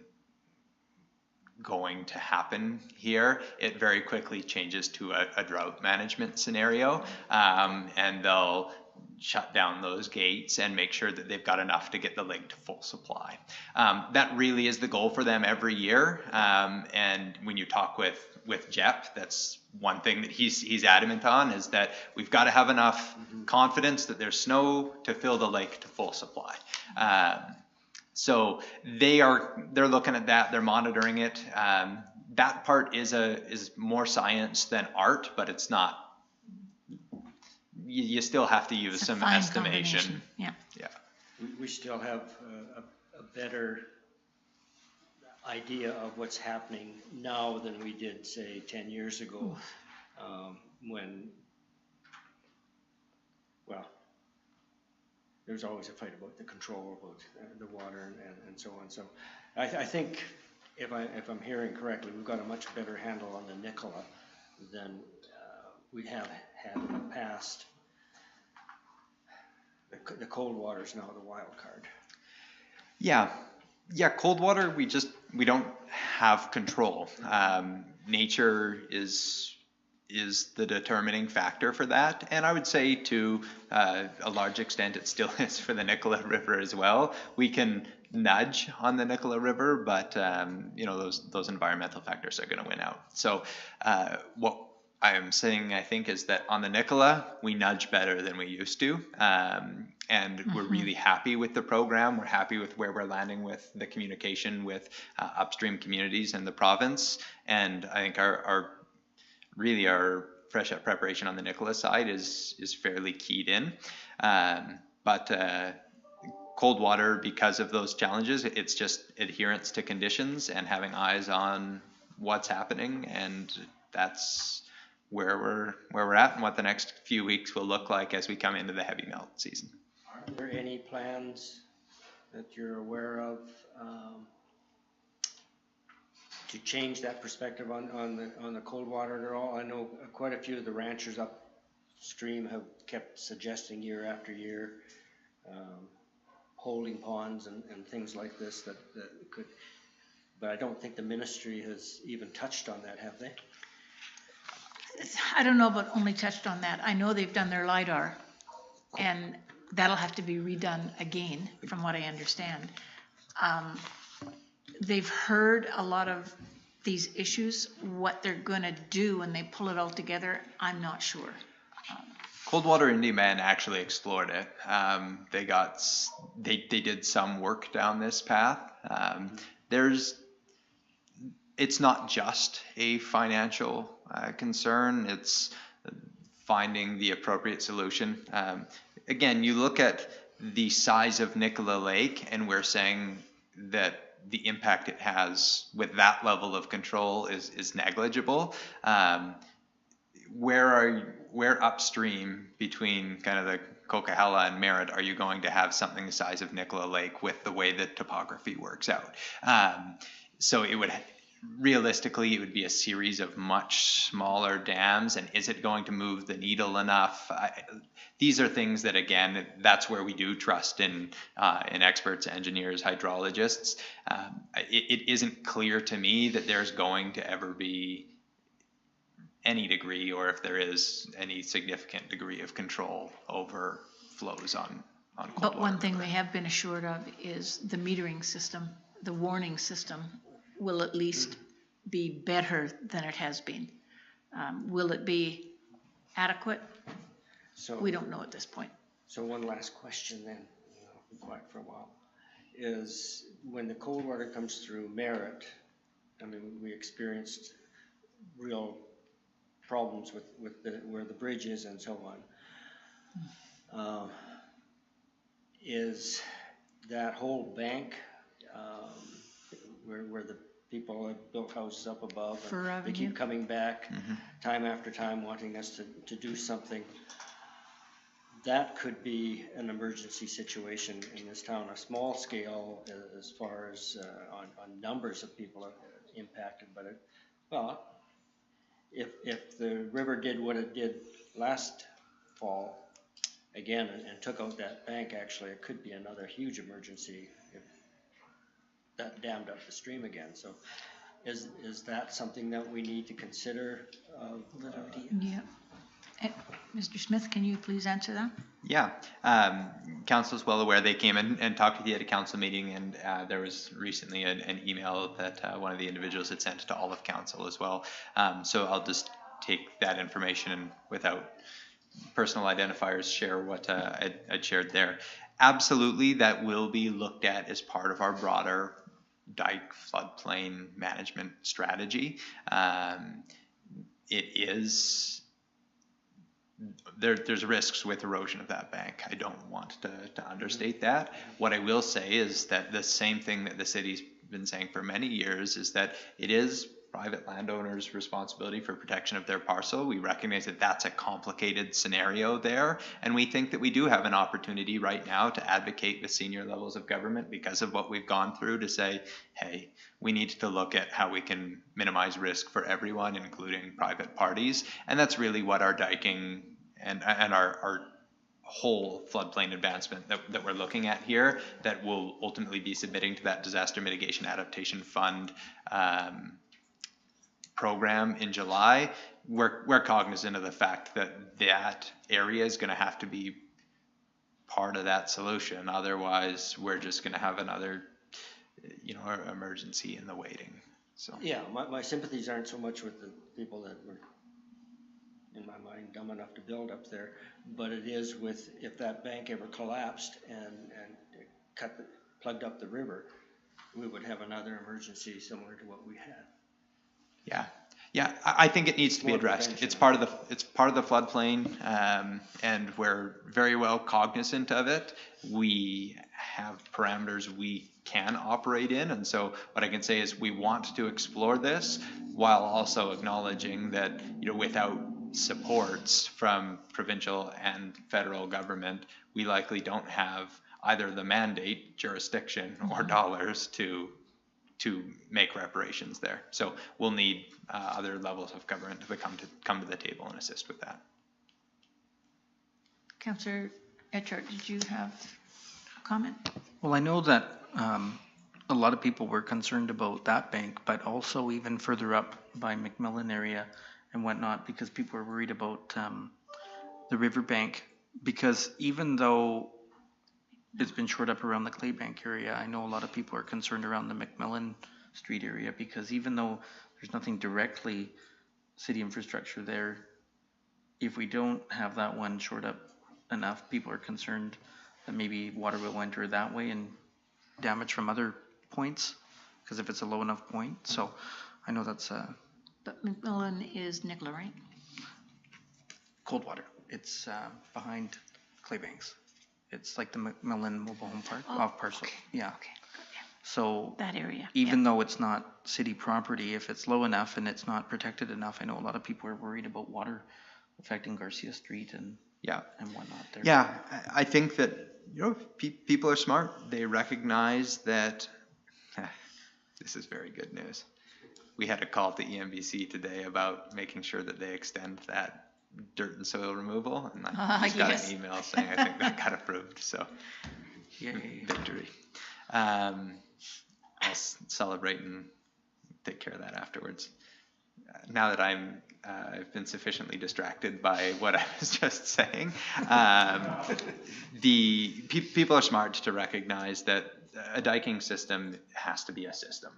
going to happen here, it very quickly changes to a drought management scenario, and they'll shut down those gates and make sure that they've got enough to get the lake to full supply. That really is the goal for them every year, and when you talk with Jep, that's one thing that he's adamant on, is that we've got to have enough confidence that there's snow to fill the lake to full supply. So they're looking at that, they're monitoring it. That part is more science than art, but it's not. You still have to use some estimation. Yeah. Yeah. We still have a better idea of what's happening now than we did, say, 10 years ago, when, well, there's always a fight about the control about the water and so on. So I think if I'm hearing correctly, we've got a much better handle on the Nicola than we have had in the past. The cold water is now the wild card. Yeah, cold water, we don't have control. Nature is the determining factor for that, and I would say to a large extent it still is for the Nicola River as well. We can nudge on the Nicola River, but those environmental factors are going to win out. So what I am saying, I think, is that on the Nicola we nudge better than we used to, and we're really happy with the program. We're happy with where we're landing with the communication with upstream communities in the province, and I think our freshet preparation on the Nicola side is fairly keyed in. But cold water, because of those challenges, it's just adherence to conditions and having eyes on what's happening, and that's where we're at and what the next few weeks will look like as we come into the heavy melt season. Are there any plans that you're aware of to change that perspective on the cold water at all? I know quite a few of the ranchers upstream have kept suggesting year after year holding ponds and things like this that could, but I don't think the ministry has even touched on that, have they? I don't know about only touched on that. I know they've done their LIDAR, and that'll have to be redone again, from what I understand. They've heard a lot of these issues. What they're going to do when they pull it all together, I'm not sure. Coldwater Indian Man actually explored it. They did some work down this path. It's not just a financial concern. It's finding the appropriate solution. Again, you look at the size of Nicola Lake, and we're saying that the impact it has with that level of control is negligible. Where upstream between kind of the Coquihalla and Merritt are you going to have something the size of Nicola Lake with the way that topography works out? So it would, realistically, it would be a series of much smaller dams, and is it going to move the needle enough? These are things that, again, that's where we do trust in experts, engineers, hydrologists. It isn't clear to me that there's going to ever be any degree, or if there is any significant degree of control over flows on cold But one water thing river. we have been assured of is the metering system, the warning system will at least be better than it has been. Will it be adequate? So, We don't know at this point. so one last question then, I'll be quiet for a while, is when the cold water comes through Merritt, I mean, we experienced real problems with where the bridge is and so on. Is that whole bank, where the people have built houses up above, Fir and they Avenue? keep coming back time after time wanting us to do something, that could be an emergency situation in this town, a small scale as far as on numbers of people impacted, but well, if the river did what it did last fall, again, and took out that bank, actually, it could be another huge emergency if that dammed up the stream again. So is that something that we need to consider? Yeah. Mr. Smith, can you please answer that? Yeah, council's well aware. They came in and talked with you at a council meeting, and there was recently an email that one of the individuals had sent to all of council as well. So I'll just take that information and without personal identifiers share what I'd shared there. Absolutely, that will be looked at as part of our broader dike floodplain management strategy. It is... There's risks with erosion of that bank. I don't want to understate that. What I will say is that the same thing that the city's been saying for many years is that it is private landowners' responsibility for protection of their parcel. We recognize that that's a complicated scenario there, and we think that we do have an opportunity right now to advocate with senior levels of government because of what we've gone through to say, hey, we need to look at how we can minimize risk for everyone, including private parties, and that's really what our diking and our whole floodplain advancement that we're looking at here, that will ultimately be submitting to that Disaster Mitigation Adaptation Fund program in July. We're cognizant of the fact that that area is going to have to be part of that solution. Otherwise, we're just going to have another, emergency in the waiting. So Yeah, my sympathies aren't so much with the people that were, in my mind, dumb enough to build up there, but it is with if that bank ever collapsed and plugged up the river, we would have another emergency similar to what we had. Yeah, I think it needs to be More addressed. prevention. It's part of the floodplain, and we're very well cognizant of it. We have parameters we can operate in, and so what I can say is we want to explore this while also acknowledging that without supports from provincial and federal government, we likely don't have either the mandate, jurisdiction, or dollars to make reparations there. So we'll need other levels of government to come to the table and assist with that. Councillor Etchart, did you have a comment? Well, I know that a lot of people were concerned about that bank, but also even further up by McMillan area and whatnot, because people were worried about the riverbank, because even though it's been shored up around the Claybank area, I know a lot of people are concerned around the McMillan Street area, because even though there's nothing directly city infrastructure there, if we don't have that one shored up enough, people are concerned that maybe water will enter that way and damage from other points, because if it's a low enough point. So I know that's But McMillan is Nicola, right? Coldwater. It's behind Claybanks. It's like the McMillan Mobile Home Park off parcel. Yeah. Okay, So that area. even though it's not city property, if it's low enough and it's not protected enough, I know a lot of people are worried about water affecting Garcia Street and whatnot there. Yeah, I think that, people are smart. They recognize that, this is very good news. We had a call to EMBC today about making sure that they extend that dirt and soil removal, and I just got yes. an email saying I think that got approved, so Yay. victory. I'll celebrate and take care of that afterwards. Now that I've been sufficiently distracted by what I was just saying, people are smart to recognize that a diking system has to be a system.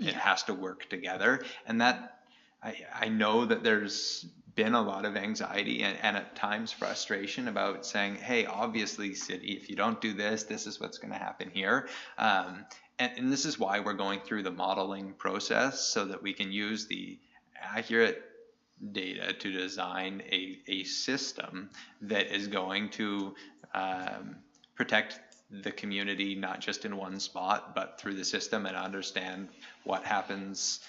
It has to work together, and that I know that there's been a lot of anxiety and at times frustration about saying, hey, obviously city, if you don't do this, this is what's going to happen here. And this is why we're going through the modeling process, so that we can use the accurate data to design a system that is going to protect the community, not just in one spot, but through the system, and understand what happens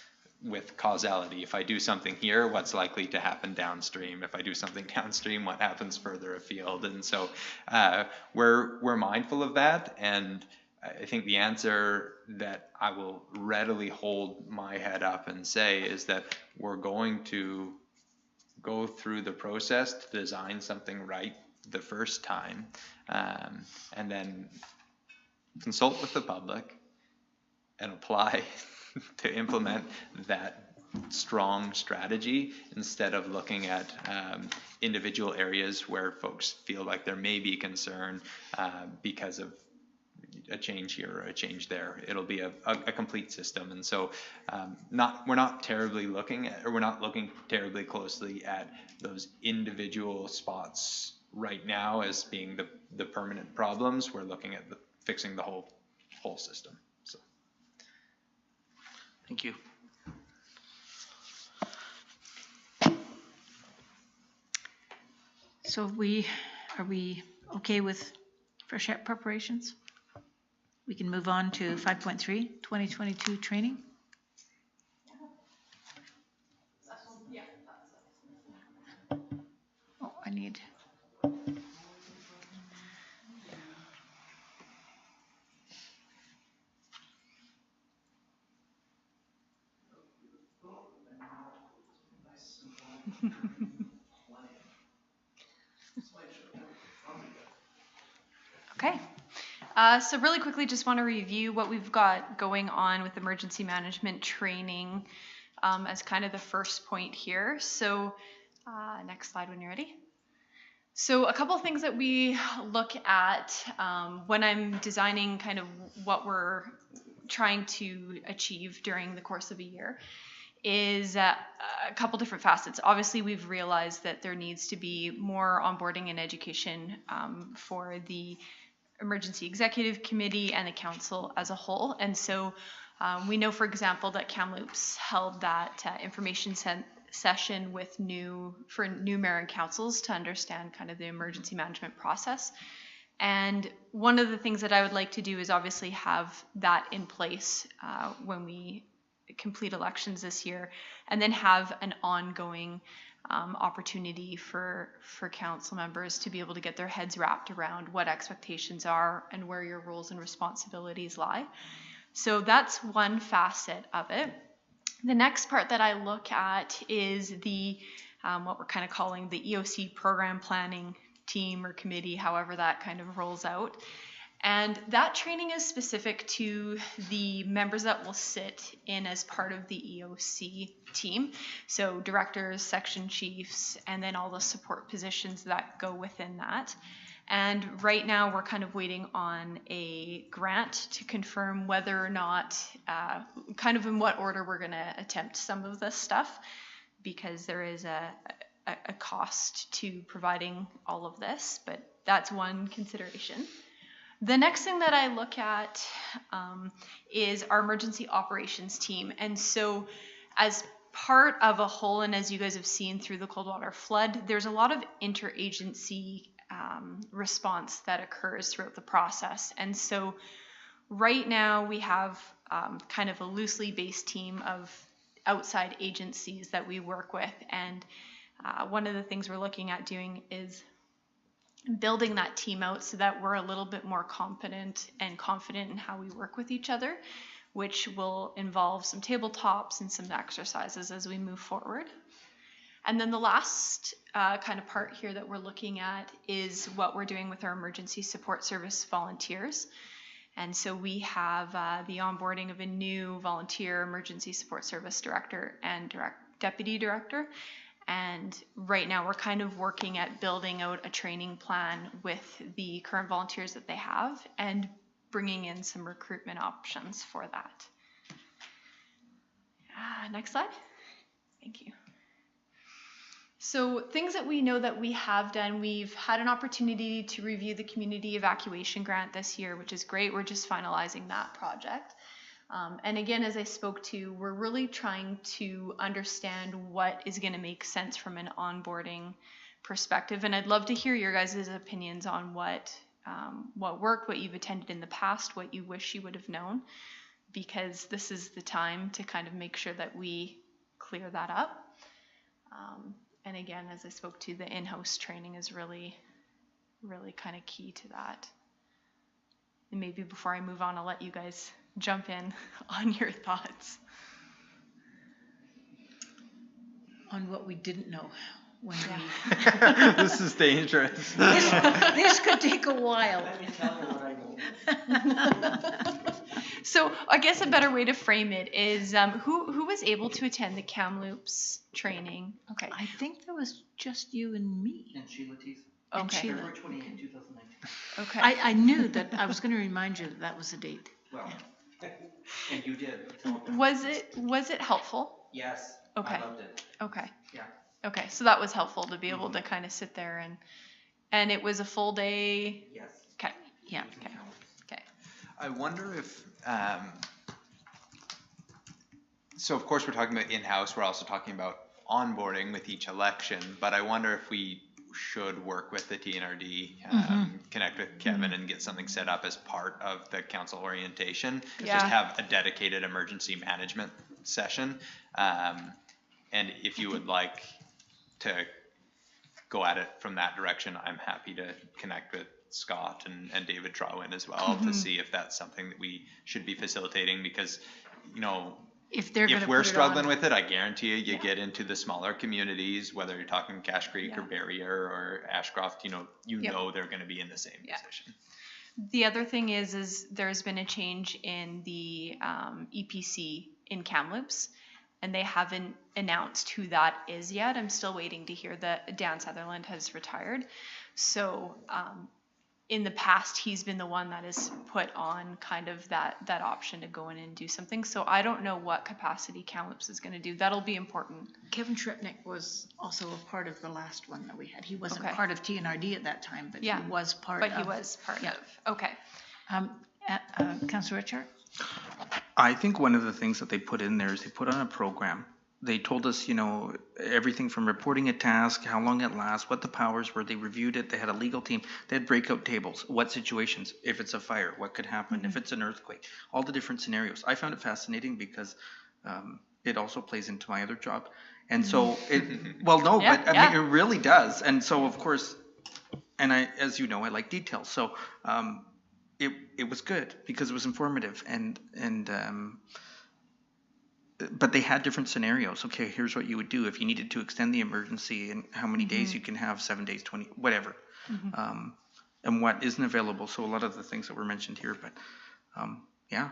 with causality. If I do something here, what's likely to happen downstream? If I do something downstream, what happens further afield? And so we're mindful of that, and I think the answer that I will readily hold my head up and say is that we're going to go through the process to design something right the first time, and then consult with the public and apply to implement that strong strategy, instead of looking at individual areas where folks feel like there may be concern because of a change here or a change there. It'll be a complete system, and so we're not looking terribly closely at those individual spots right now as being the permanent problems. We're looking at fixing the whole system. So Thank you. So are we okay with fresh air preparations? We can move on to 5.3, 2022 training. Oh, I need. Okay. So really quickly, just want to review what we've got going on with emergency management training as kind of the first point here. So next slide when you're ready. So a couple of things that we look at when I'm designing kind of what we're trying to achieve during the course of a year is a couple different facets. Obviously, we've realized that there needs to be more onboarding and education for the Emergency Executive Committee and the Council as a whole. And so we know, for example, that Kamloops held that information session with new mayor and councils to understand kind of the emergency management process. And one of the things that I would like to do is obviously have that in place when we complete elections this year, and then have an ongoing opportunity for council members to be able to get their heads wrapped around what expectations are and where your roles and responsibilities lie. So that's one facet of it. The next part that I look at is the what we're kind of calling the EOC program planning team or committee, however that kind of rolls out. And that training is specific to the members that will sit in as part of the EOC team. So directors, section chiefs, and then all the support positions that go within that. And right now we're kind of waiting on a grant to confirm whether or not, kind of in what order we're going to attempt some of this stuff, because there is a cost to providing all of this, but that's one consideration. The next thing that I look at is our emergency operations team. And so as part of a whole, and as you guys have seen through the cold water flood, there's a lot of interagency response that occurs throughout the process. And so right now we have kind of a loosely based team of outside agencies that we work with. And one of the things we're looking at doing is building that team out so that we're a little bit more competent and confident in how we work with each other, which will involve some tabletops and some exercises as we move forward. And then the last kind of part here that we're looking at is what we're doing with our emergency support service volunteers. And so we have the onboarding of a new volunteer emergency support service director and deputy director. And right now we're kind of working at building out a training plan with the current volunteers that they have and bringing in some recruitment options for that. Next slide. Thank you. So things that we know that we have done, we've had an opportunity to review the community evacuation grant this year, which is great. We're just finalizing that project. And again, as I spoke to, we're really trying to understand what is going to make sense from an onboarding perspective. And I'd love to hear your guys' opinions on what worked, what you've attended in the past, what you wish you would have known, because this is the time to kind of make sure that we clear that up. And again, as I spoke to, the in-house training is really, really kind of key to that. And maybe before I move on, I'll let you guys jump in on your thoughts. On what we didn't know when This is dangerous. this could take a while. Let me tell you what I know. So I guess a better way to frame it is who was able to attend the Kamloops training? Okay. I think that was just you and me. And Sheila Tees? And Okay. Sheila. February 28, 2019. Okay. I knew that I was going to remind you that was the date. Well, and you did. Was it helpful? Yes. Okay. I loved it. Okay. Yeah. Okay. So that was helpful to be able to kind of sit there and it was a full day. Yes. Okay. Yeah. Okay. Okay. I wonder if, so of course we're talking about in-house, we're also talking about onboarding with each election, but I wonder if we should work with the Tnrd, connect with Kevin and get something set up as part of the council orientation. Yeah. Just have a dedicated emergency management session. And if you would like to go at it from that direction, I'm happy to connect with Scott and David Trawin as well to see if that's something that we should be facilitating, because, you know, If they're going if to we're put struggling it on, with it, I guarantee you get into the smaller communities, whether you're talking Cache Creek or Barrier or Ashcroft, you know they're going to be in the same position. The other thing is there's been a change in the EPC in Kamloops, and they haven't announced who that is yet. I'm still waiting to hear that Dan Sutherland has retired. So in the past, he's been the one that has put on kind of that option to go in and do something. So I don't know what capacity Kamloops is going to do. That'll be important. Kevin Shrepnick was also a part of the last one that we had. He wasn't Okay. part of TNRD at that time, but Yeah, he was part But of. he was part of. Okay. Councillor Richard? I think one of the things that they put in there is they put on a program. They told us, everything from reporting a task, how long it lasts, what the powers were. They reviewed it. They had a legal team. They had breakout tables. What situations? If it's a fire, what could happen? If it's an earthquake, all the different scenarios. I found it fascinating because it also plays into my other job. And so but I mean, it really does. And so, of course, and as you know, I like details. So it was good because it was informative but they had different scenarios. Okay, here's what you would do if you needed to extend the emergency and how many days you can have, 7 days, 20, whatever. And what isn't available. So a lot of the things that were mentioned here, but yeah.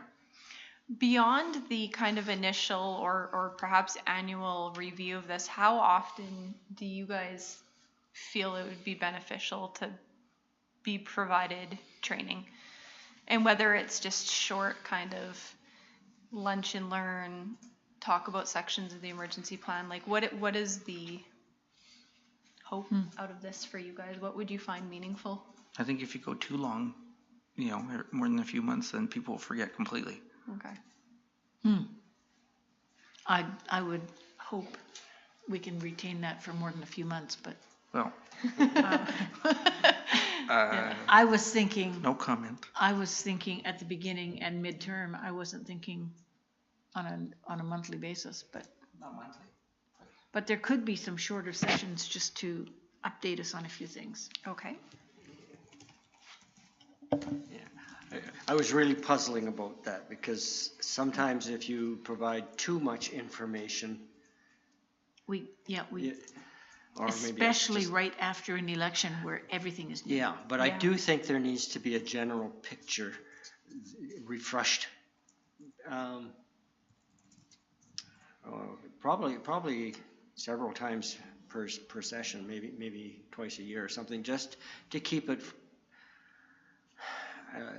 Beyond the kind of initial or perhaps annual review of this, how often do you guys feel it would be beneficial to be provided training? And whether it's just short kind of lunch and learn, talk about sections of the emergency plan, like what is the hope out of this for you guys? What would you find meaningful? I think if you go too long, more than a few months, then people will forget completely. Okay. I would hope we can retain that for more than a few months, but Well, I was thinking, no comment. I was thinking at the beginning and midterm, I wasn't thinking on a monthly basis, but. Not monthly. But there could be some shorter sessions just to update us on a few things. Okay. I was really puzzling about that because sometimes if you provide too much information, or maybe it's Especially just- right after an election where everything is new. Yeah, but I Yeah. do think there needs to be a general picture refreshed. Probably several times per session, maybe twice a year or something, just to keep it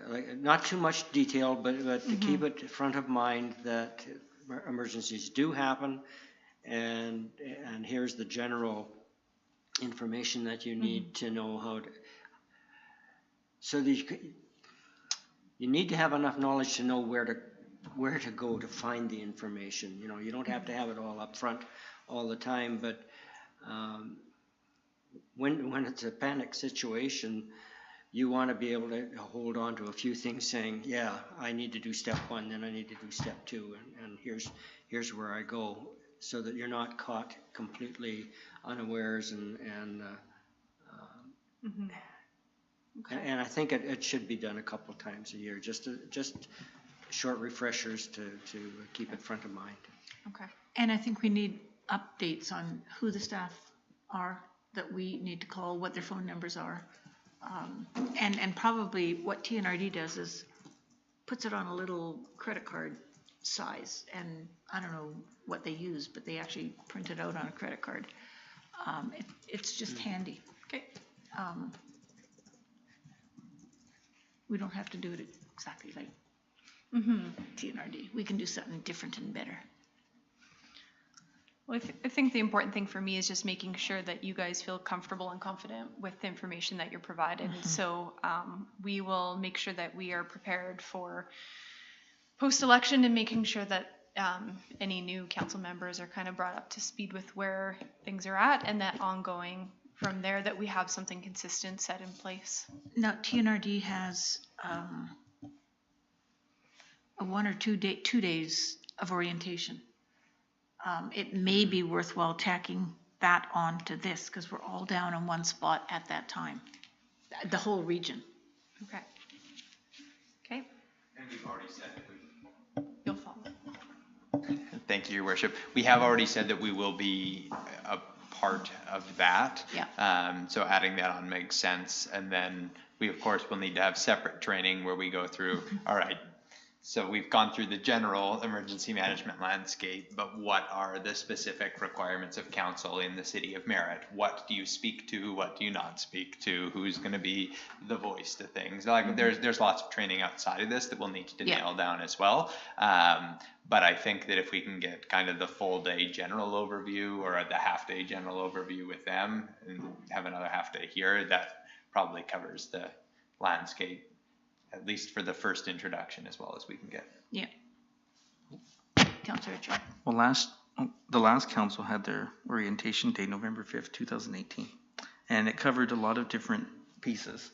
like not too much detail, but to keep it front of mind that emergencies do happen, and here's the general information that you need to know how to. So you need to have enough knowledge to know where to go to find the information. You know, you don't have to have it all up front all the time, but when it's a panic situation, you want to be able to hold on to a few things saying, yeah, I need to do step 1, then I need to do step 2, and here's where I go, so that you're not caught completely unawares and I think it should be done a couple times a year, just short refreshers to keep it front of mind. Okay. And I think we need updates on who the staff are that we need to call, what their phone numbers are. And probably what Tnrd does is puts it on a little credit card size, and I don't know what they use, but they actually print it out on a credit card. It's just handy. Okay. We don't have to do it exactly like Tnrd. We can do something different and better. Well, I think the important thing for me is just making sure that you guys feel comfortable and confident with the information that you're provided. So we will make sure that we are prepared for post-election and making sure that any new council members are kind of brought up to speed with where things are at, and that ongoing from there that we have something consistent set in place. Now, Tnrd has a 1 or 2 days of orientation. It may be worthwhile tacking that on to this, because we're all down in one spot at that time, the whole region. Okay. Okay. And we've already said that You'll follow. Thank you, Your Worship. We have already said that we will be a part of that. Yeah. So adding that on makes sense. And then we, of course, will need to have separate training where we go through, all right, so we've gone through the general emergency management landscape, but what are the specific requirements of council in the city of Merritt? What do you speak to? What do you not speak to? Who's going to be the voice to things? Like there's lots of training outside of this that we'll need to nail down as well. But I think that if we can get kind of the full day general overview or the half day general overview with them and have another half day here, that probably covers the landscape, at least for the first introduction, as well as we can get. Yeah. Councillor Richard. Well, the last council had their orientation day, November 5th, 2018, and it covered a lot of different pieces.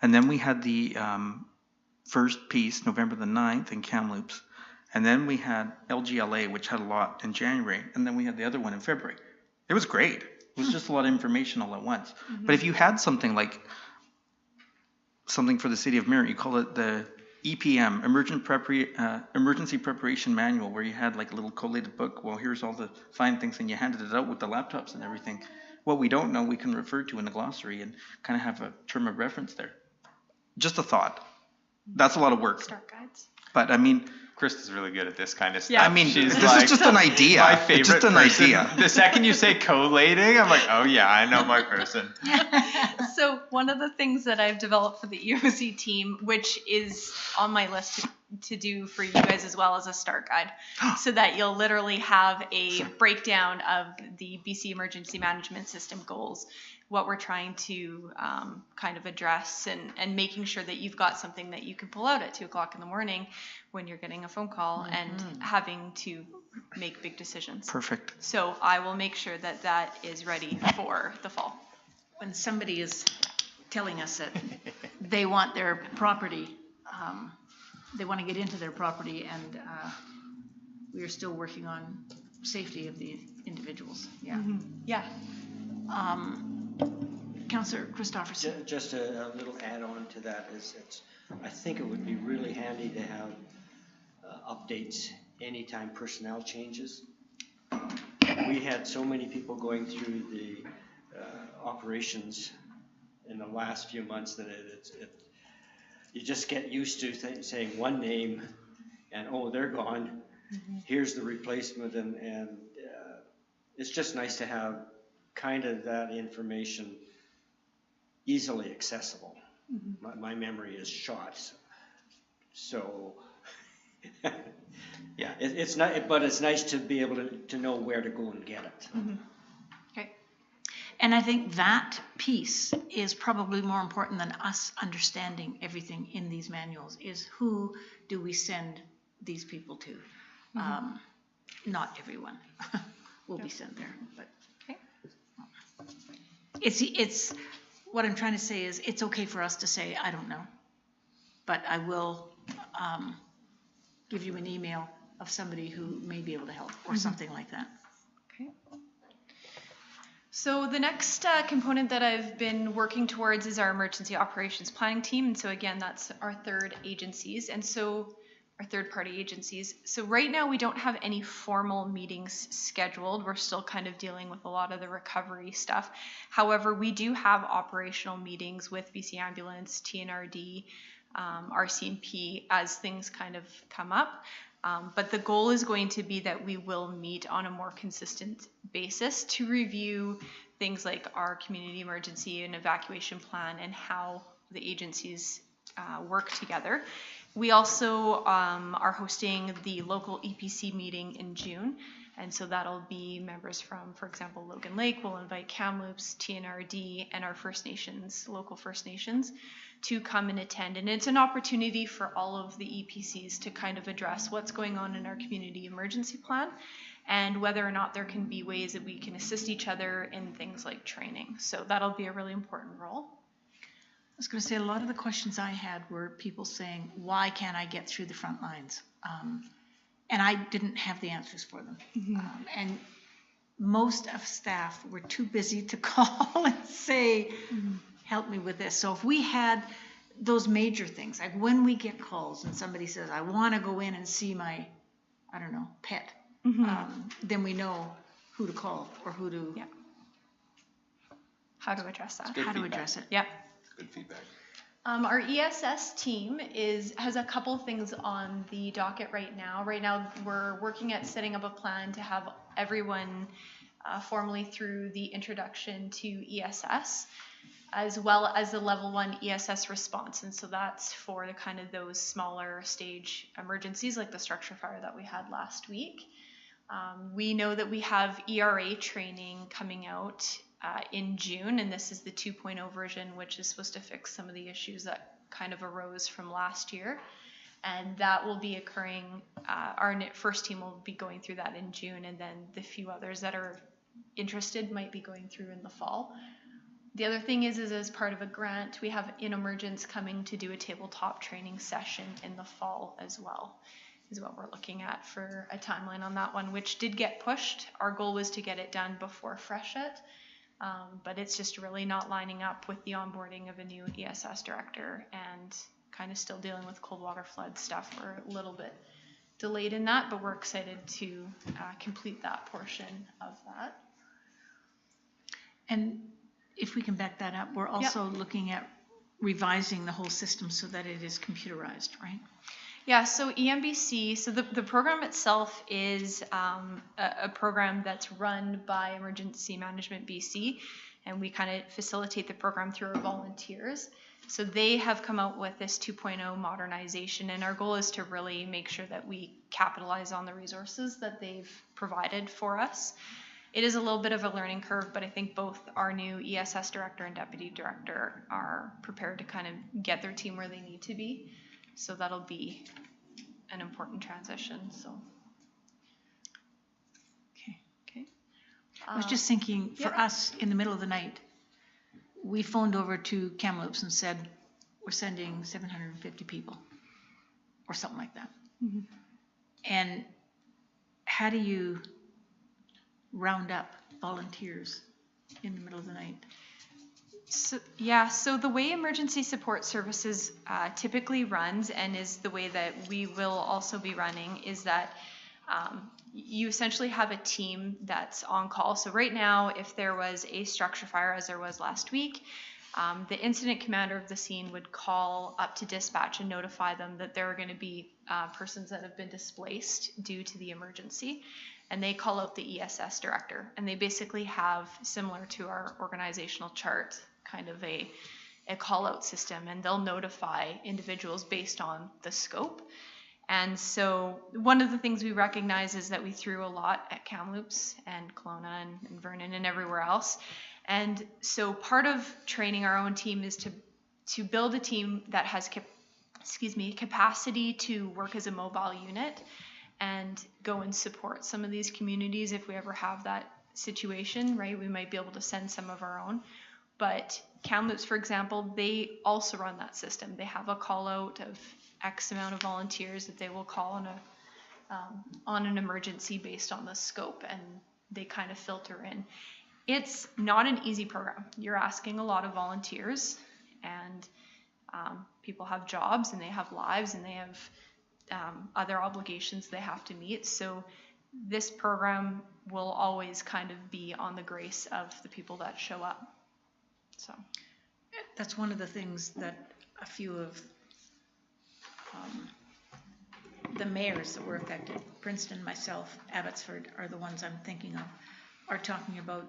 And then we had the first piece, November the 9th in Kamloops, and then we had LGLA, which had a lot in January, and then we had the other one in February. It was great. It was just a lot of information all at once. But if you had something like something for the city of Merritt, you call it the EPM, Emergency Preparation Manual, where you had like a little collated book. Well, here's all the fine things, and you handed it out with the laptops and everything. What we don't know, we can refer to in the glossary and kind of have a term of reference there. Just a thought. That's a lot of work. Start guides. But I mean, Krista's really good at this kind of stuff. Yeah. I mean, She's this like is just an idea. my It's favorite just an person. idea. The second you say collating, I'm like, oh yeah, I know my person. So one of the things that I've developed for the EOC team, which is on my list to do for you guys as well, as a start guide, so that you'll literally have a breakdown of the BC Emergency Management System goals, what we're trying to kind of address, and making sure that you've got something that you can pull out at 2 o'clock in the morning when you're getting a phone call and having to make big decisions. Perfect. So I will make sure that that is ready for the fall. When somebody is telling us that they want their property, they want to get into their property, and we are still working on safety of the individuals. Yeah. Yeah. Councillor Christopherson. Just a little add-on to that is I think it would be really handy to have updates anytime personnel changes. We had so many people going through the operations in the last few months that you just get used to saying one name and, oh, they're gone. Here's the replacement, and it's just nice to have kind of that information easily accessible. My memory is shot, so yeah, it's not. But it's nice to be able to know where to go and get it. Okay. And I think that piece is probably more important than us understanding everything in these manuals, is who do we send these people to? Not everyone will be sent there, but Okay. it's what I'm trying to say is it's okay for us to say, I don't know, but I will give you an email of somebody who may be able to help or something like that. Okay. So the next component that I've been working towards is our emergency operations planning team. And so again, that's our third agencies. And so our third-party agencies. So right now we don't have any formal meetings scheduled. We're still kind of dealing with a lot of the recovery stuff. However, we do have operational meetings with BC Ambulance, Tnrd, RCMP as things kind of come up. But the goal is going to be that we will meet on a more consistent basis to review things like our community emergency and evacuation plan and how the agencies work together. We also are hosting the local EPC meeting in June, and so that'll be members from, for example, Logan Lake. We'll invite Kamloops, Tnrd, and our First Nations, local First Nations, to come and attend. And it's an opportunity for all of the EPCs to kind of address what's going on in our community emergency plan and whether or not there can be ways that we can assist each other in things like training. So that'll be a really important role. I was going to say, a lot of the questions I had were people saying, why can't I get through the front lines? And I didn't have the answers for them. And most of staff were too busy to call and say, help me with this. So if we had those major things, like when we get calls and somebody says, I want to go in and see my, I don't know, pet, then we know who to call or who to... Yeah. How to address that. How to address it. Yep. Good feedback. Our ESS team has a couple things on the docket right now. Right now, we're working at setting up a plan to have everyone formally through the introduction to ESS, as well as the level 1 ESS response. And so that's for the kind of those smaller stage emergencies like the structure fire that we had last week. We know that we have ERA training coming out in June, and this is the 2.0 version, which is supposed to fix some of the issues that kind of arose from last year. And that will be occurring, our first team will be going through that in June, and then the few others that are interested might be going through in the fall. The other thing is as part of a grant, we have In Emergence coming to do a tabletop training session in the fall as well, is what we're looking at for a timeline on that one, which did get pushed. Our goal was to get it done before Freshet. But it's just really not lining up with the onboarding of a new ESS director and kind of still dealing with cold water flood stuff. We're a little bit delayed in that, but we're excited to complete that portion of that. And if we can back that up, we're also looking at revising the whole system so that it is computerized, right? Yeah, so EMBC, so the program itself is a program that's run by Emergency Management BC, and we kind of facilitate the program through our volunteers. So they have come out with this 2.0 modernization, and our goal is to really make sure that we capitalize on the resources that they've provided for us. It is a little bit of a learning curve, but I think both our new ESS director and deputy director are prepared to kind of get their team where they need to be. So that'll be an important transition. So I was just thinking, for us, in the middle of the night, we phoned over to Kamloops and said, we're sending 750 people, or something like that. And how do you round up volunteers in the middle of the night? So the way emergency support services typically runs, and is the way that we will also be running, is that you essentially have a team that's on call. So right now, if there was a structure fire, as there was last week, the incident commander of the scene would call up to dispatch and notify them that there are going to be persons that have been displaced due to the emergency. And they call out the ESS director. And they basically have, similar to our organizational chart, kind of a call out system. And they'll notify individuals based on the scope. And so one of the things we recognize is that we threw a lot at Kamloops and Kelowna and Vernon and everywhere else. And so part of training our own team is to build a team that has capacity to work as a mobile unit and go and support some of these communities if we ever have that situation, right? We might be able to send some of our own. But Kamloops, for example, they also run that system. They have a call out of X amount of volunteers that they will call on an emergency based on the scope, and they kind of filter in. It's not an easy program. You're asking a lot of volunteers, and people have jobs and they have lives and they have other obligations they have to meet. So this program will always kind of be on the grace of the people that show up. So That's one of the things that a few of the mayors that were affected, Princeton, myself, Abbotsford, are the ones I'm thinking of, are talking about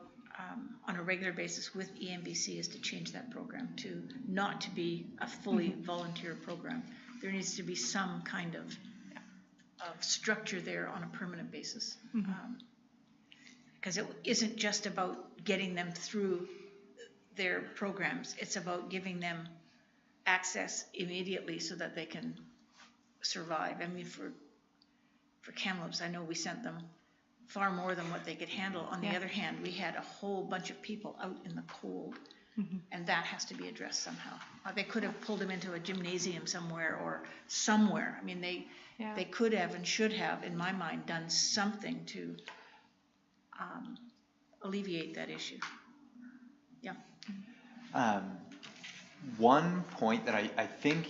on a regular basis with EMBC, is to change that program to not to be a fully volunteer program. There needs to be some kind of structure there on a permanent basis. Because it isn't just about getting them through their programs, it's about giving them access immediately so that they can survive. I mean, for Kamloops, I know we sent them far more than what they could handle. On the other hand, we had a whole bunch of people out in the cold, and that has to be addressed somehow. They could have pulled them into a gymnasium somewhere or somewhere. I mean, they could have and should have, in my mind, done something to alleviate that issue. Yeah. One point that I think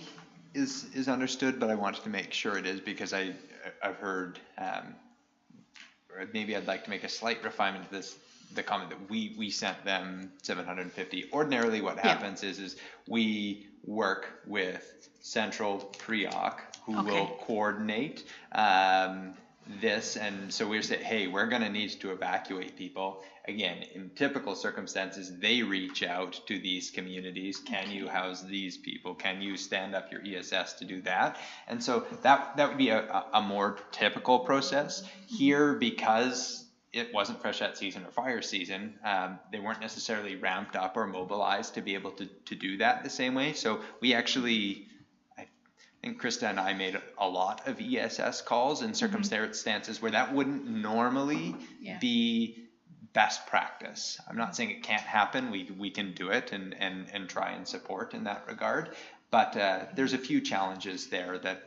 is understood, but I wanted to make sure it is, because I've heard, or maybe I'd like to make a slight refinement to this, the comment that we sent them 750. Ordinarily what happens is we work with Central Pre-Oc, who will coordinate this, and so we say, hey, we're going to need to evacuate people. Again, in typical circumstances, they reach out to these communities. Can you house these people? Can you stand up your ESS to do that? And so that would be a more typical process. Here, because it wasn't freshet season or fire season, they weren't necessarily ramped up or mobilized to be able to do that the same way. So we actually, I think Krista and I made a lot of ESS calls in circumstances where that wouldn't normally be best practice. I'm not saying it can't happen. We can do it and try and support in that regard. But there's a few challenges there that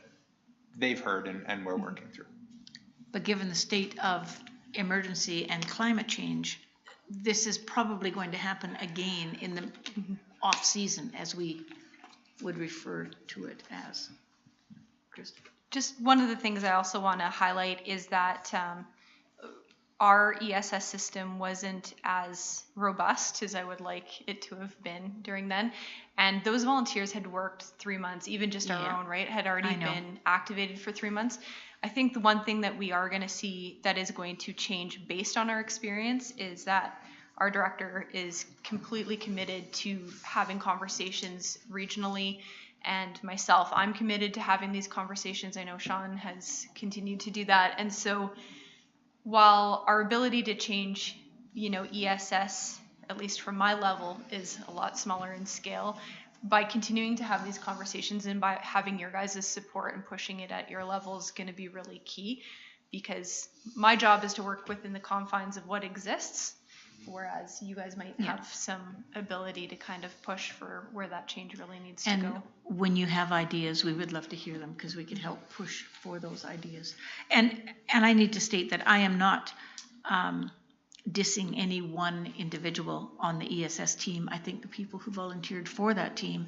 they've heard and we're working through. But given the state of emergency and climate change, this is probably going to happen again in the off season, as we would refer to it as. Krista. just one of the things I also want to highlight is that our ESS system wasn't as robust as I would like it to have been during then. And those volunteers had worked 3 months, even just our own, right? Had already been activated for 3 months. I think the one thing that we are going to see that is going to change based on our experience is that our director is completely committed to having conversations regionally, and myself, I'm committed to having these conversations. I know Sean has continued to do that. And so while our ability to change, ESS, at least from my level, is a lot smaller in scale, by continuing to have these conversations and by having your guys' support and pushing it at your level is going to be really key, because my job is to work within the confines of what exists. whereas you guys might Yeah. have some ability to kind of push for where that change really needs to And go. when you have ideas, we would love to hear them because we could help push for those ideas. And I need to state that I am not dissing any one individual on the ESS team. I think the people who volunteered for that team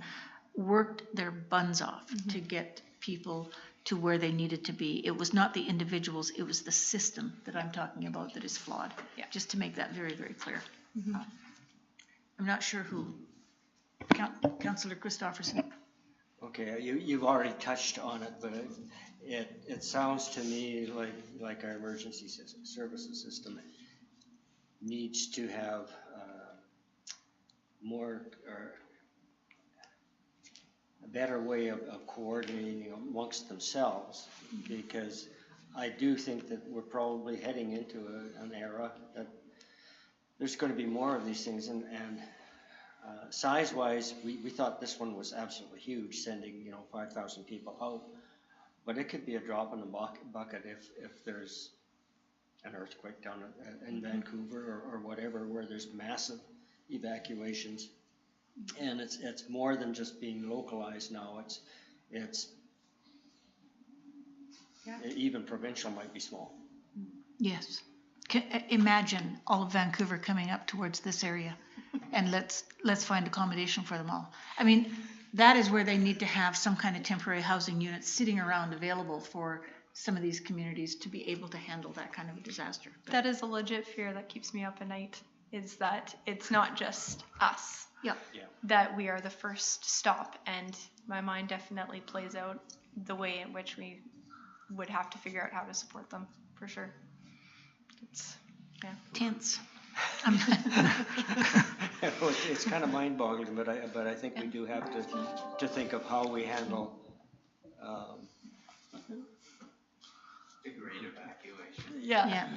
worked their buns off to get people to where they needed to be. It was not the individuals, it was the system that I'm talking about that is flawed. Yeah. Just to make that very, very clear. I'm not sure who. Councillor Christopherson. Okay, you've already touched on it, but it sounds to me like our emergency services system needs to have more or a better way of coordinating amongst themselves, because I do think that we're probably heading into an era that there's going to be more of these things, and size-wise, we thought this one was absolutely huge, sending 5,000 people out, but it could be a drop in the bucket if there's an earthquake down in Vancouver or whatever, where there's massive evacuations, and it's more than just being localized now. It's even provincial might be small. Yes. Imagine all of Vancouver coming up towards this area, and let's find accommodation for them all. I mean, that is where they need to have some kind of temporary housing units sitting around available for some of these communities to be able to handle that kind of a disaster. That is a legit fear that keeps me up at night, is that it's not just us. Yeah. That we are the first stop, and my mind definitely plays out the way in which we would have to figure out how to support them, for sure. It's, Tense. It's kind of mind-boggling, but I think we do have to think of how we handle The great evacuation. Yeah.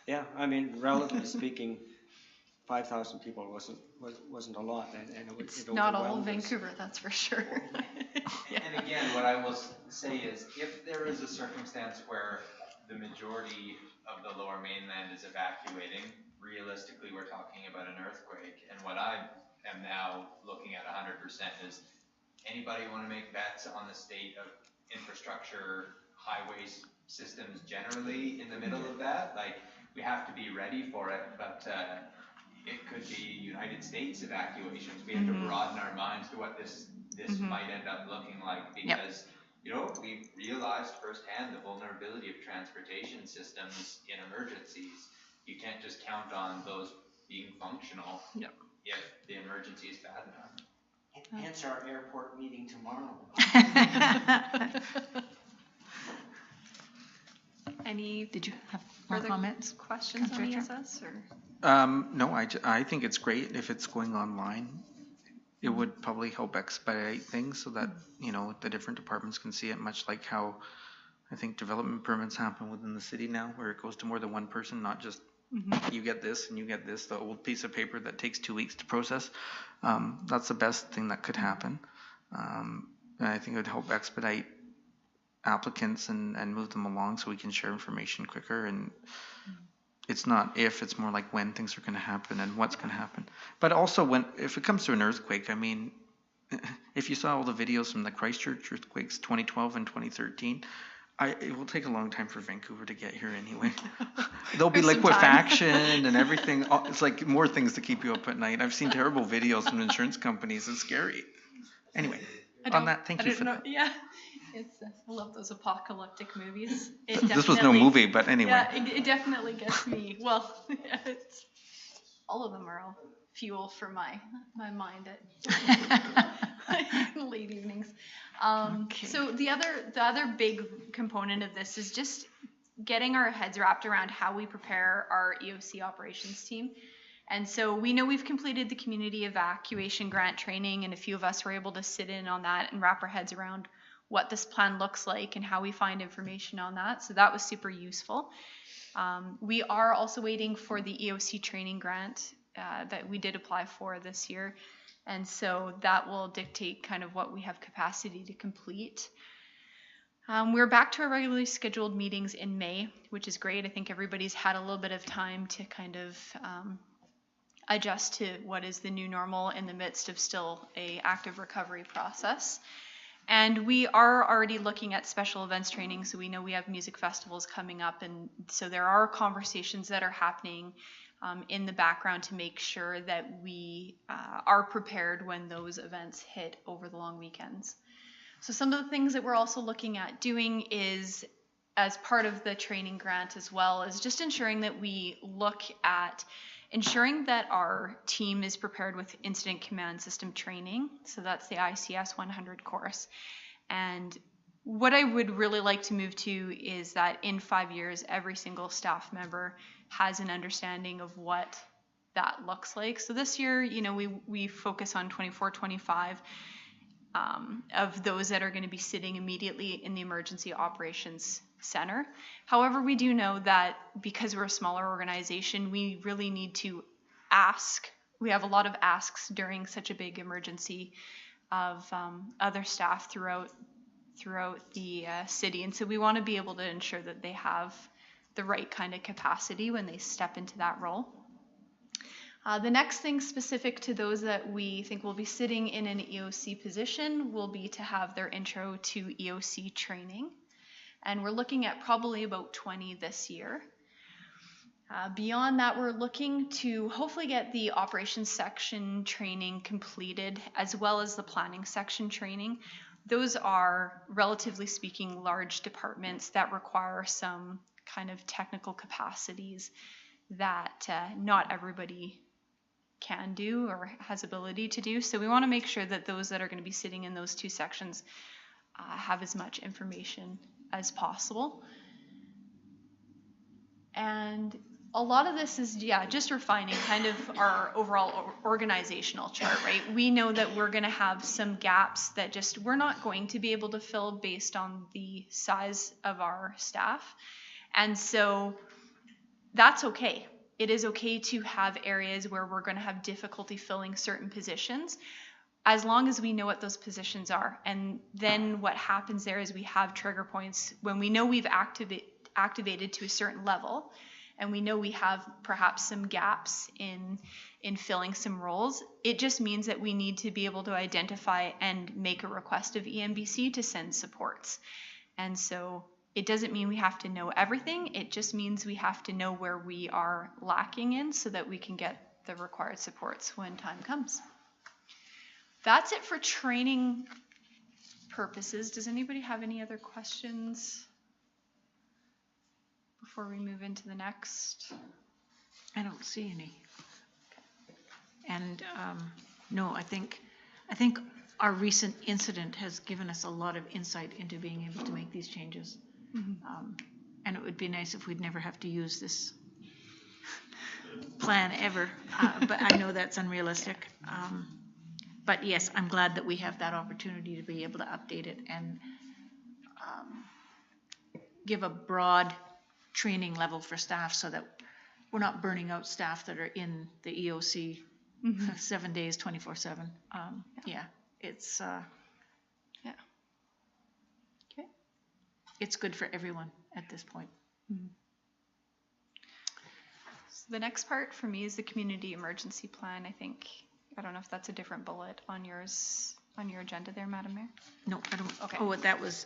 Yeah, I mean, relatively speaking, 5,000 people wasn't a lot, and it's it not all of overwhelmed us. Vancouver, that's for sure. And again, what I will say is, if there is a circumstance where the majority of the Lower Mainland is evacuating, realistically, we're talking about an earthquake. And what I am now looking at 100% is, anybody want to make bets on the state of infrastructure, highways, systems generally in the middle of that? Like, we have to be ready for it, but it could be United States evacuations. We have to broaden our minds to what this might end up looking like, because we realized firsthand the vulnerability of transportation systems in emergencies. You can't just count on those being functional if the emergency is bad enough. Hence our airport meeting tomorrow. Any Did you have more further comments? questions on Councillor ESS? Or? No, I think it's great if it's going online. It would probably help expedite things so that, the different departments can see it, much like how I think development permits happen within the city now, where it goes to more than one person, not just you get this and you get this, the old piece of paper that takes 2 weeks to process. That's the best thing that could happen. And I think it would help expedite applicants and move them along so we can share information quicker. And it's not if, it's more like when things are going to happen and what's going to happen. But also if it comes to an earthquake, I mean, if you saw all the videos from the Christchurch earthquakes, 2012 and 2013, it will take a long time for Vancouver to get here anyway. There'll be liquefaction and everything. It's like more things to keep you up at night. I've seen terrible videos from insurance companies. It's scary. Anyway, on that, thank you for that. Yeah. I love those apocalyptic movies. This was no movie, but anyway. Yeah, it definitely gets me. Well, all of them are all fuel for my mind at late evenings. Okay. So the other big component of this is just getting our heads wrapped around how we prepare our EOC operations team. And so we know we've completed the community evacuation grant training, and a few of us were able to sit in on that and wrap our heads around what this plan looks like and how we find information on that. So that was super useful. We are also waiting for the Eoc Training grant that we did apply for this year. And so that will dictate kind of what we have capacity to complete. We're back to our regularly scheduled meetings in May, which is great. I think everybody's had a little bit of time to kind of adjust to what is the new normal in the midst of still a active recovery process. And we are already looking at special events training, so we know we have music festivals coming up, and so there are conversations that are happening in the background to make sure that we are prepared when those events hit over the long weekends. So some of the things that we're also looking at doing is, as part of the training grant as well, is just ensuring that we look at ensuring that our team is prepared with incident command system training. So that's the ICS 100 course. And what I would really like to move to is that in 5 years, every single staff member has an understanding of what that looks like. So this year, you know, we focus on 24, 25 of those that are going to be sitting immediately in the emergency operations center. However, we do know that because we're a smaller organization, we really need to ask. We have a lot of asks during such a big emergency of other staff throughout the city, and so we want to be able to ensure that they have the right kind of capacity when they step into that role. The next thing specific to those that we think will be sitting in an EOC position will be to have their intro to EOC training. And we're looking at probably about 20 this year. Beyond that, we're looking to hopefully get the operations section training completed, as well as the planning section training. Those are, relatively speaking, large departments that require some kind of technical capacities that not everybody can do or has ability to do. So we want to make sure that those that are going to be sitting in those two sections have as much information as possible. And a lot of this is, just refining kind of our overall organizational chart, right? We know that we're going to have some gaps that just we're not going to be able to fill based on the size of our staff. And so that's okay. It is okay to have areas where we're going to have difficulty filling certain positions, as long as we know what those positions are. And then what happens there is we have trigger points when we know we've activated to a certain level, and we know we have perhaps some gaps in filling some roles. It just means that we need to be able to identify and make a request of EMBC to send supports. And so it doesn't mean we have to know everything. It just means we have to know where we are lacking in so that we can get the required supports when time comes. That's it for training purposes. Does anybody have any other questions before we move into the next? I don't see any. And no, I think our recent incident has given us a lot of insight into being able to make these changes. Mm-hmm. And it would be nice if we'd never have to use this plan ever, but I know that's unrealistic. But yes, I'm glad that we have that opportunity to be able to update it and give a broad training level for staff so that we're not burning out staff that are in the EOC 7 days, 24/7. It's Okay. It's good for everyone at this point. Mm-hmm. So the next part for me is the community emergency plan. I don't know if that's a different bullet on yours, on your agenda there, Madam Mayor. No, I don't. Okay. Oh, that was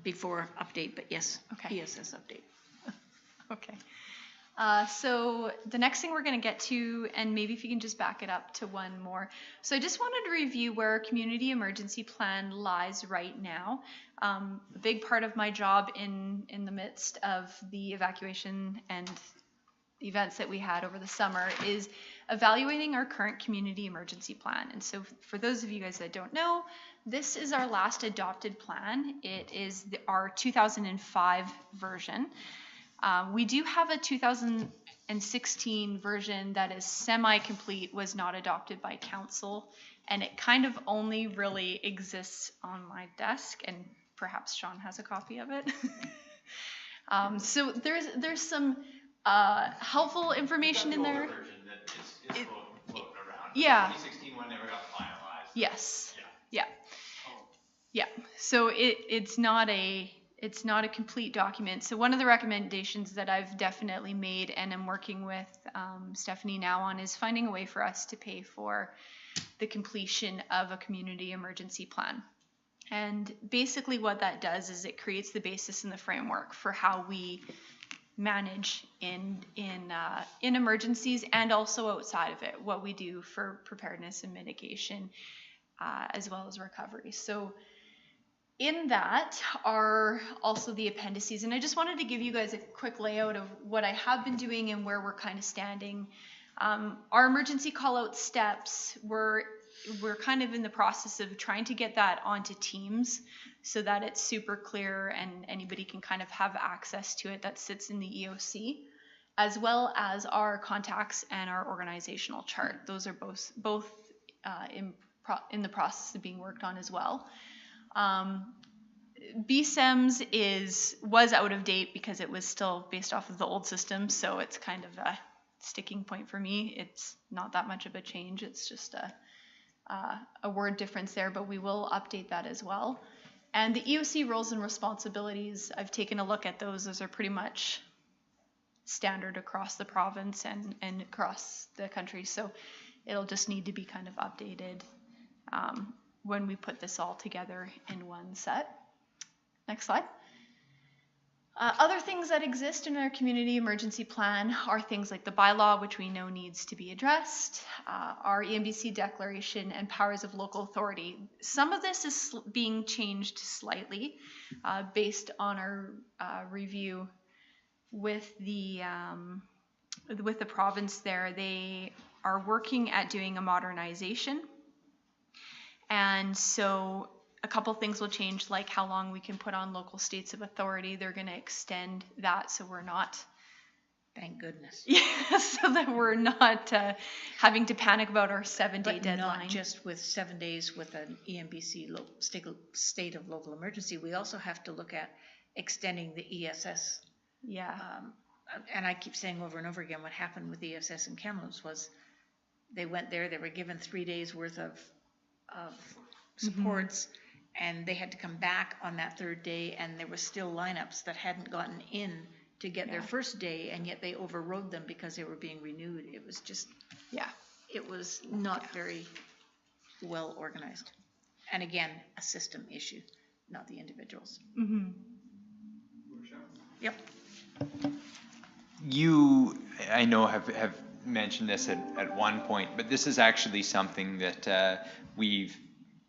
before update, but yes. Okay. ESS update. Okay. So the next thing we're going to get to, and maybe if you can just back it up to one more. So I just wanted to review where our community emergency plan lies right now. A big part of my job in the midst of the evacuation and events that we had over the summer is evaluating our current community emergency plan. And so for those of you guys that don't know, this is our last adopted plan. It is our 2005 version. We do have a 2016 version that is semi-complete, was not adopted by council, and it kind of only really exists on my desk, and perhaps Sean has a copy of it. So there's some helpful information in there. Version that is floating around. Yeah. The 2016 one never got finalized. Yes. Yeah. Yeah. So it's not a it's not a complete document. So one of the recommendations that I've definitely made and am working with Stephanie now on is finding a way for us to pay for the completion of a community emergency plan. And basically what that does is it creates the basis and the framework for how we manage in emergencies and also outside of it, what we do for preparedness and mitigation, as well as recovery. So in that are also the appendices, and I just wanted to give you guys a quick layout of what I have been doing and where we're kind of standing. Our emergency call-out steps, we're kind of in the process of trying to get that onto Teams so that it's super clear and anybody can kind of have access to it. That sits in the EOC, as well as our contacts and our organizational chart. Those are both in the process of being worked on as well. BSEMS was out of date because it was still based off of the old system, so it's kind of a sticking point for me. It's not that much of a change. It's just a word difference there, but we will update that as well. And the EOC roles and responsibilities, I've taken a look at those. Those are pretty much standard across the province and across the country. So it'll just need to be kind of updated when we put this all together in one set. Next slide. Other things that exist in our community emergency plan are things like the bylaw, which we know needs to be addressed, our EMBC declaration, and powers of local authority. Some of this is being changed slightly based on our review with the province there. They are working at doing a modernization. And so a couple things will change, like how long we can put on local states of authority. They're going to extend that so we're not, Thank goodness. yeah, so that we're not having to panic about our 7-day deadline. Not just with 7 days with an EMBC state of local emergency. We also have to look at extending the ESS. Yeah. And I keep saying over and over again, what happened with ESS in Kamloops was they went there, they were given 3 days worth of supports, and they had to come back on that third day, and there were still lineups that hadn't gotten in to get their first day, and yet they overrode them because they were being renewed. It was just, it was not very well organized. And again, a system issue, not the individuals. Yep. You, I know, have mentioned this at one point, but this is actually something that we've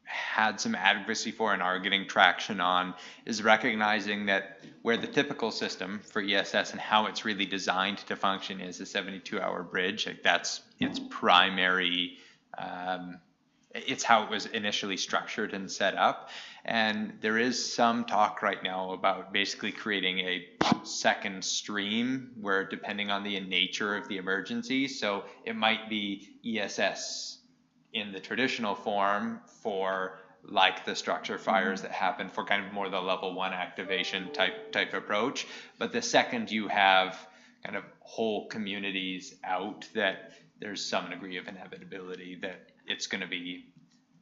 had some advocacy for and are getting traction on, is recognizing that where the typical system for ESS and how it's really designed to function is a 72-hour bridge. Like that's its primary, it's how it was initially structured and set up. And there is some talk right now about basically creating a second stream where, depending on the nature of the emergency, so it might be ESS in the traditional form for like the structure fires that happen for kind of more the level 1 activation type approach. But the second you have kind of whole communities out, that there's some degree of inevitability that it's going to be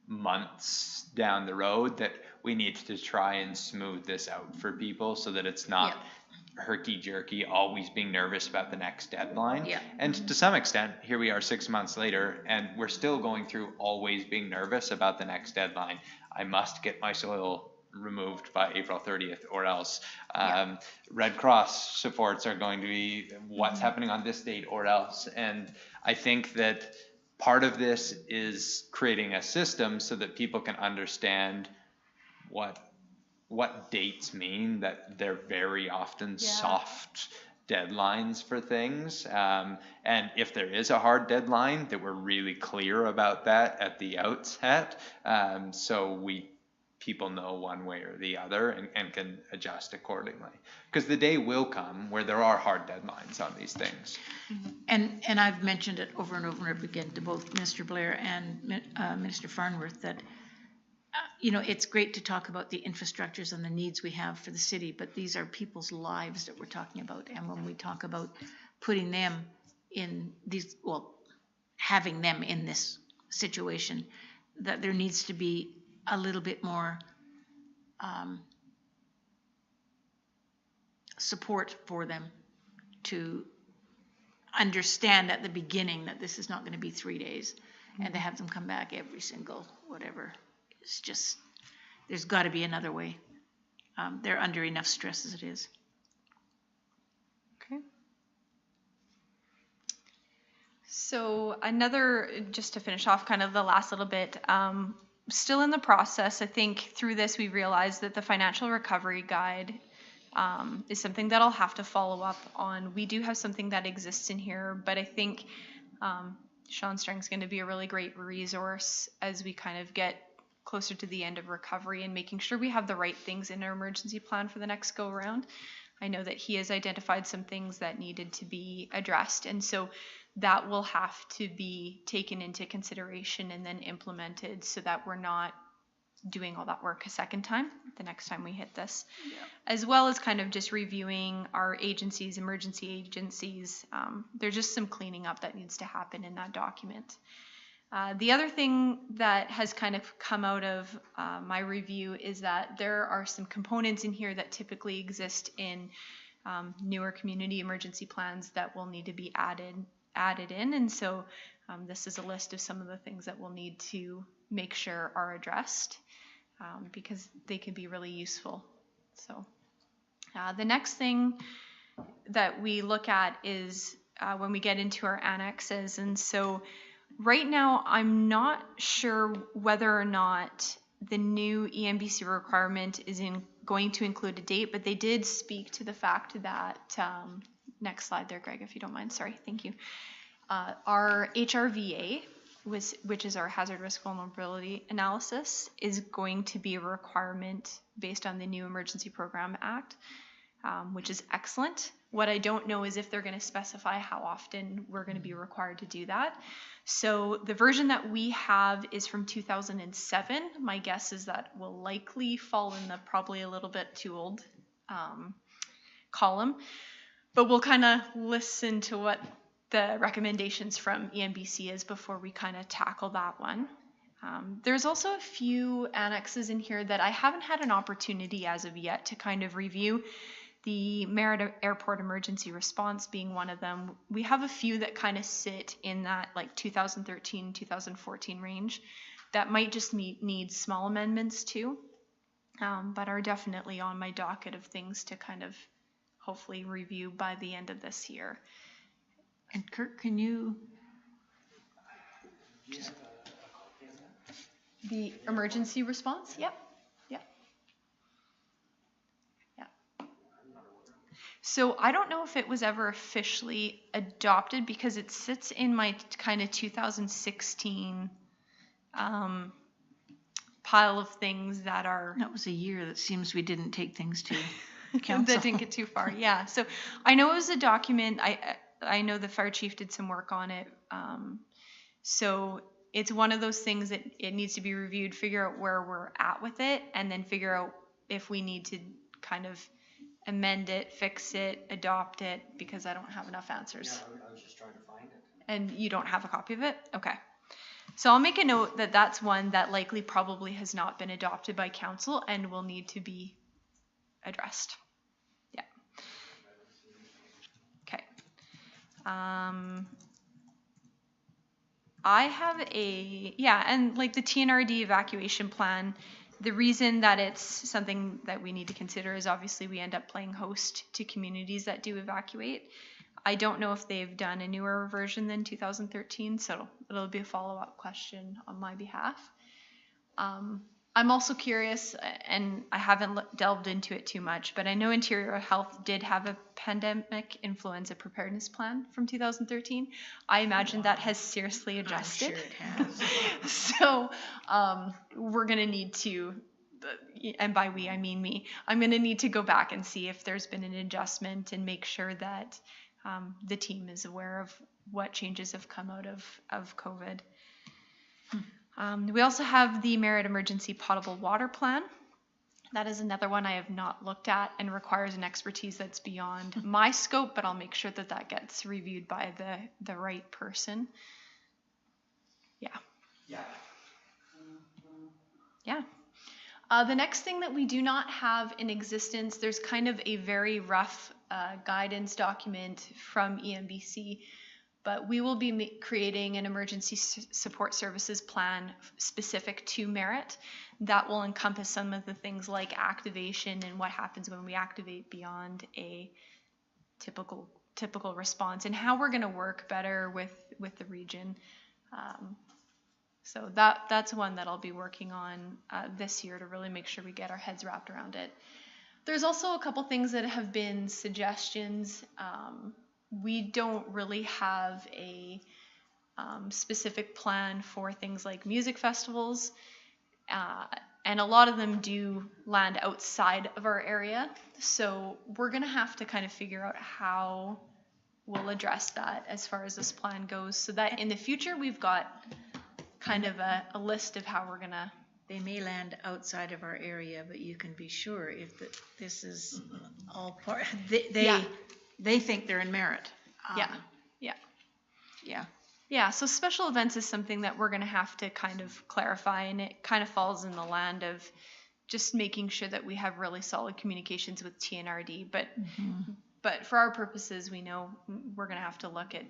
months down the road, that we need to try and smooth this out for people so that it's not herky-jerky, always being nervous about the next deadline. And to some extent, here we are 6 months later, and we're still going through always being nervous about the next deadline. I must get my soil removed by April 30th or else. Red Cross supports are going to be what's happening on this date or else. And I think that part of this is creating a system so that people can understand what dates mean, that they're very often soft deadlines for things. And if there is a hard deadline, that we're really clear about that at the outset. So people know one way or the other and can adjust accordingly. Because the day will come where there are hard deadlines on these things. And I've mentioned it over and over again to both Minister Blair and Minister Farnworth that it's great to talk about the infrastructures and the needs we have for the city, but these are people's lives that we're talking about. And when we talk about putting them in these, having them in this situation, that there needs to be a little bit more support for them to understand at the beginning that this is not going to be 3 days, and to have them come back every single whatever. It's just, there's got to be another way. They're under enough stress as it is. Okay. So another, just to finish off kind of the last little bit, still in the process, I think through this we realized that the financial recovery guide is something that I'll have to follow up on. We do have something that exists in here, but I think Sean Strang's going to be a really great resource as we kind of get closer to the end of recovery and making sure we have the right things in our emergency plan for the next go around. I know that he has identified some things that needed to be addressed, and so that will have to be taken into consideration and then implemented so that we're not doing all that work a second time the next time we hit this. Yeah. As well as kind of just reviewing our agencies, emergency agencies. There's just some cleaning up that needs to happen in that document. The other thing that has kind of come out of my review is that there are some components in here that typically exist in newer community emergency plans that will need to be added in, and so this is a list of some of the things that we'll need to make sure are addressed because they can be really useful. So the next thing that we look at is when we get into our annexes, and so right now I'm not sure whether or not the new EMBC requirement is going to include a date, but they did speak to the fact that next slide there, Greg, if you don't mind. Sorry, thank you. Our HRVA, which is our hazard risk vulnerability analysis, is going to be a requirement based on the new Emergency Program Act, which is excellent. What I don't know is if they're going to specify how often we're going to be required to do that. So the version that we have is from 2007. My guess is that will likely fall in the probably a little bit too old column. But we'll kind of listen to what the recommendations from EMBC is before we kind of tackle that one. There's also a few annexes in here that I haven't had an opportunity as of yet to kind of review. The Merritt Airport Emergency Response being one of them. We have a few that kind of sit in that like 2013, 2014 range that might just need small amendments too, but are definitely on my docket of things to kind of hopefully review by the end of this year. And Kirk, can you? The emergency response? Yep. Yep. Yeah. So I don't know if it was ever officially adopted because it sits in my kind of 2016 pile of things that are. That was a year that seems we didn't take things to council. That didn't get too far. Yeah. So I know it was a document. I know the fire chief did some work on it. So it's one of those things that it needs to be reviewed, figure out where we're at with it, and then figure out if we need to kind of amend it, fix it, adopt it, because I don't have enough answers. Yeah, I was just trying to find it. And you don't have a copy of it? Okay. So I'll make a note that that's one that likely probably has not been adopted by council and will need to be addressed. Yeah. Okay. I have and like the Tnrd evacuation plan, the reason that it's something that we need to consider is obviously we end up playing host to communities that do evacuate. I don't know if they've done a newer version than 2013, so it'll be a follow-up question on my behalf. I'm also curious, and I haven't delved into it too much, but I know Interior Health did have a pandemic influenza preparedness plan from 2013. I imagine that has seriously adjusted. I'm sure it has. So we're going to need to, and by we, I mean me, I'm going to need to go back and see if there's been an adjustment and make sure that the team is aware of what changes have come out of COVID. We also have the Merritt Emergency Potable Water Plan. That is another one I have not looked at and requires an expertise that's beyond my scope, but I'll make sure that that gets reviewed by the right person. Yeah. The next thing that we do not have in existence, there's kind of a very rough guidance document from EMBC, but we will be creating an emergency support services plan specific to merit that will encompass some of the things like activation and what happens when we activate beyond a typical response, and how we're going to work better with the region. So that's one that I'll be working on this year to really make sure we get our heads wrapped around it. There's also a couple things that have been suggestions. We don't really have a specific plan for things like music festivals, and a lot of them do land outside of our area. So we're going to have to kind of figure out how we'll address that as far as this plan goes, so that in the future we've got kind of a list of how we're going to. They may land outside of our area, but you can be sure if this is all part, they think they're in merit. Yeah, so special events is something that we're going to have to kind of clarify, and it kind of falls in the land of just making sure that we have really solid communications with Tnrd. But for our purposes, we know we're going to have to look at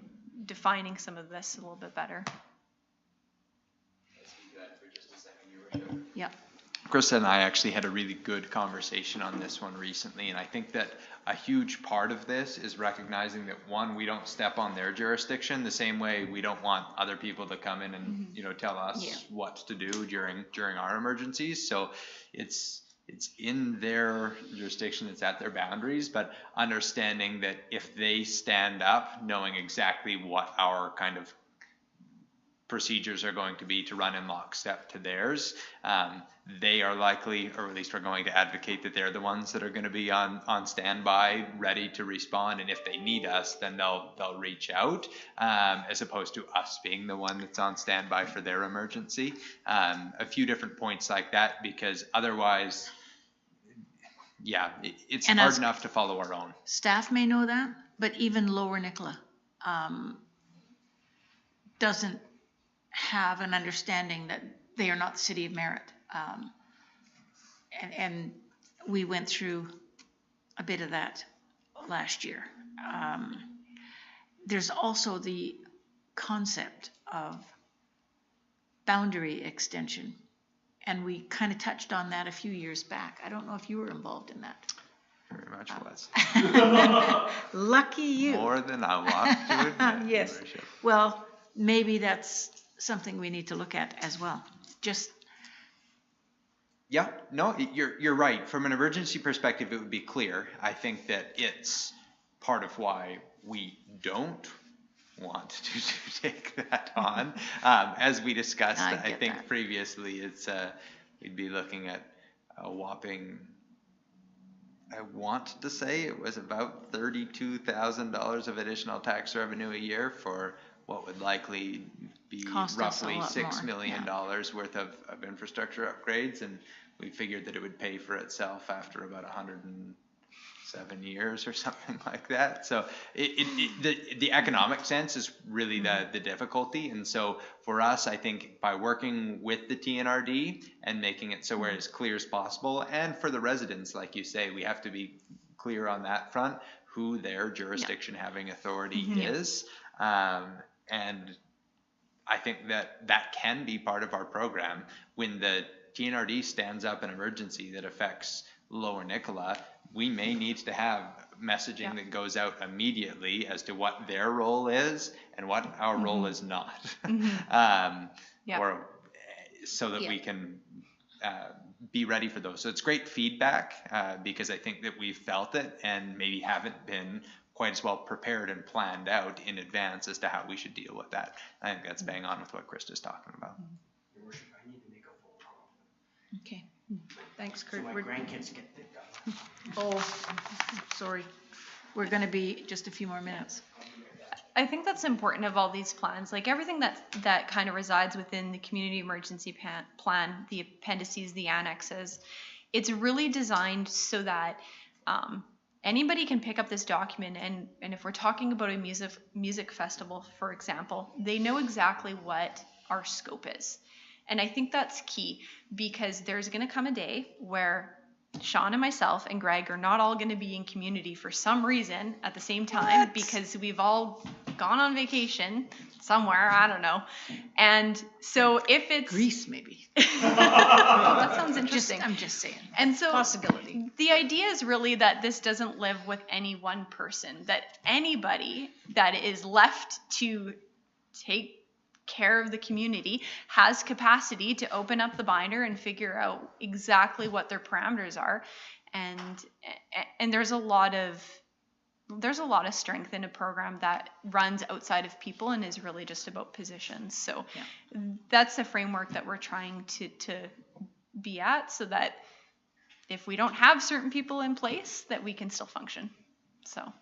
defining some of this a little bit better. Yeah. Krista and I actually had a really good conversation on this one recently, and I think that a huge part of this is recognizing that, one, we don't step on their jurisdiction the same way we don't want other people to come in and tell us what to do during our emergencies. So it's in their jurisdiction, it's at their boundaries, but understanding that if they stand up, knowing exactly what our kind of procedures are going to be to run in lockstep to theirs, they are likely, or at least we're going to advocate that they're the ones that are going to be on standby, ready to respond, and if they need us, then they'll reach out, as opposed to us being the one that's on standby for their emergency. A few different points like that, because otherwise, it's And hard enough to follow our own. Staff may know that, but even Lower Nicola doesn't have an understanding that they are not the city of Merritt. And we went through a bit of that last year. There's also the concept of boundary extension, and we kind of touched on that a few years back. I don't know if you were involved in that. Very much was. Lucky you. More than I want to admit. Yes. Your worship. Well, maybe that's something we need to look at as well. Just Yeah, no, you're right. From an emergency perspective, it would be clear. I think that it's part of why we don't want to take that on. As we discussed, I think that. previously, it's we'd be looking at a whopping, I want to say it was about $32,000 of additional tax revenue a year for what would likely be Cost us a roughly lot $6 more, million worth of infrastructure upgrades, and we figured that it would pay for itself after about 107 years or something like that. So the economic sense is really the difficulty, and so for us, I think by working with the TNRD and making it so we're as clear as possible, and for the residents, like you say, we have to be clear on that front, who their jurisdiction having authority is. And I think that can be part of our program. When the TNRD stands up an emergency that affects Lower Nicola, we may need to have messaging that goes out immediately as to what their role is and what our role is not. Or so that we can be ready for those. So it's great feedback, because I think that we've felt it and maybe haven't been quite as well prepared and planned out in advance as to how we should deal with that. I think that's bang on with what Krista's talking about. Your worship, I need to make a phone call. okay. Thanks, So Kurt. my grandkids get picked up. Oh, sorry. We're going to be just a few more minutes. I think that's important of all these plans, like everything that kind of resides within the community emergency plan, the appendices, the annexes. It's really designed so that anybody can pick up this document, and if we're talking about a music festival, for example, they know exactly what our scope is. And I think that's key, because there's going to come a day where Sean and myself and Greg are not all going to be in community for some reason at the same time, because we've all gone on vacation somewhere, I don't know. And so if it's Greece, maybe. that sounds interesting. I'm just saying. And so Possibility. the idea is really that this doesn't live with any one person, that anybody that is left to take care of the community has capacity to open up the binder and figure out exactly what their parameters are. And there's a lot of strength in a program that runs outside of people and is really just about positions. So that's the framework that we're trying to be at, so that if we don't have certain people in place, that we can still function. So.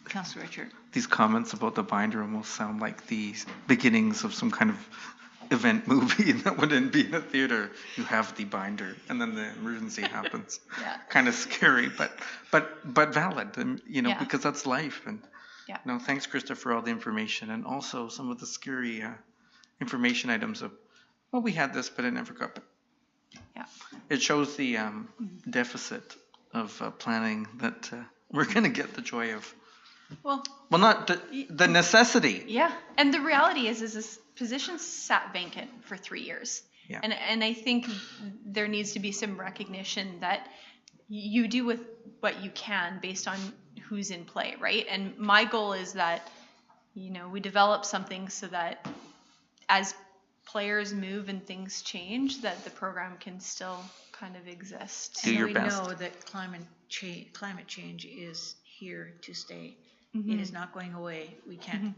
Councillor Richard. These comments about the binder almost sound like the beginnings of some kind of event movie that wouldn't be in a theater. You have the binder, and then the emergency happens. Yeah. Kind of scary, but valid, and because that's life. And no, thanks, Krista, for all the information, and also some of the scary information items of, well, we had this, but it never got. Yeah. It shows the deficit of planning that we're going to get the joy of. Well, not the necessity. Yeah, and the reality is this position sat vacant for 3 years. Yeah. And I think there needs to be some recognition that you do with what you can based on who's in play, right? And my goal is that, we develop something so that as players move and things change, that the program can still kind of exist. Do your we best. know that climate change is here to stay. It is not going away. We can't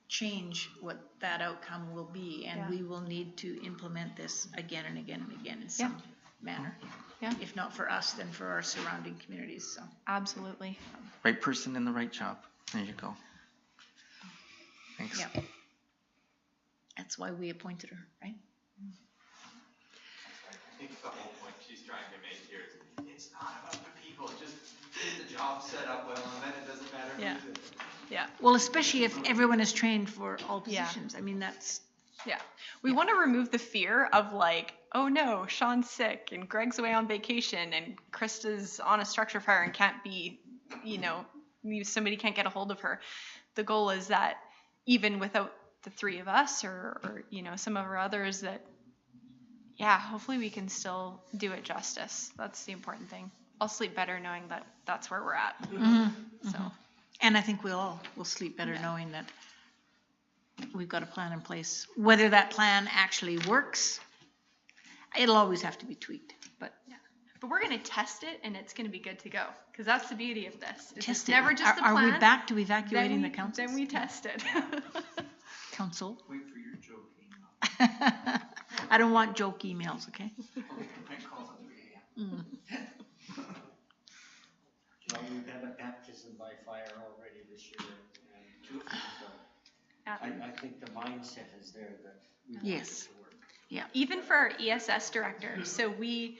change what that outcome will be, and we will need to implement this again and again and again in some manner. Yeah. If not for us, then for our surrounding communities. So. Absolutely. Right person in the right job. There you go. Thanks. Yeah. That's why we appointed her, right? I think the whole point she's trying to make here is it's not about the people, just get the job set up well, and then it doesn't matter who's in it. Yeah. Well, especially if everyone is trained for all positions. I mean, that's. Yeah. We want to remove the fear of like, oh no, Sean's sick and Greg's away on vacation and Krista's on a structure fire and can't be, somebody can't get a hold of her. The goal is that even without the three of us or some of our others, that, hopefully we can still do it justice. That's the important thing. I'll sleep better knowing that that's where we're at. So. And I think we'll sleep better knowing that we've got a plan in place. Whether that plan actually works, it'll always have to be tweaked. But we're going to test it, and it's going to be good to go. Because that's the beauty of this. Test it's never just a plan. Are we back to evacuating the council? Then we test it. Council? Wait for your joke email. I don't want joke emails, okay? Well, we've had a baptism by fire already this year, and so I think the mindset is there that we want it to work. Yeah. Even for our ESS director. So we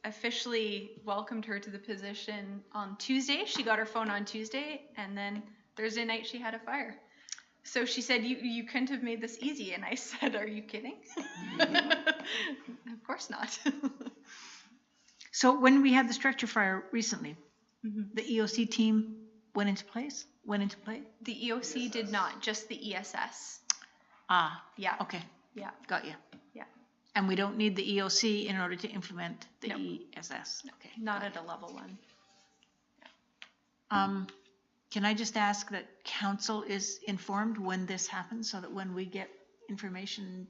officially welcomed her to the position on Tuesday. She got her phone on Tuesday, and then Thursday night she had a fire. So she said, you couldn't have made this easy. And I said, are you kidding? Of course not. So when we had the structure fire recently, the EOC team went into play? The EOC did not, just the ESS. Ah, Yeah. okay. Yeah. Got you. Yeah. And we don't need the EOC in order to implement the ESS? Okay. Not at a level 1. Can I just ask that council is informed when this happens, so that when we get information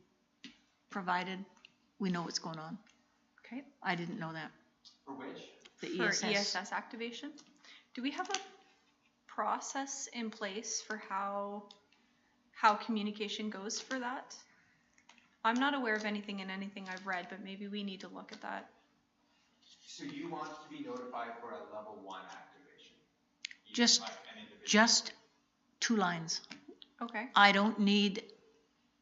provided, we know what's going on? Okay. I didn't know that. For which? The For ESS. ESS activation. Do we have a process in place for how communication goes for that? I'm not aware of anything in anything I've read, but maybe we need to look at that. So you want to be notified for a level 1 activation? Just- Like an individual? Just 2 lines. Okay. I don't need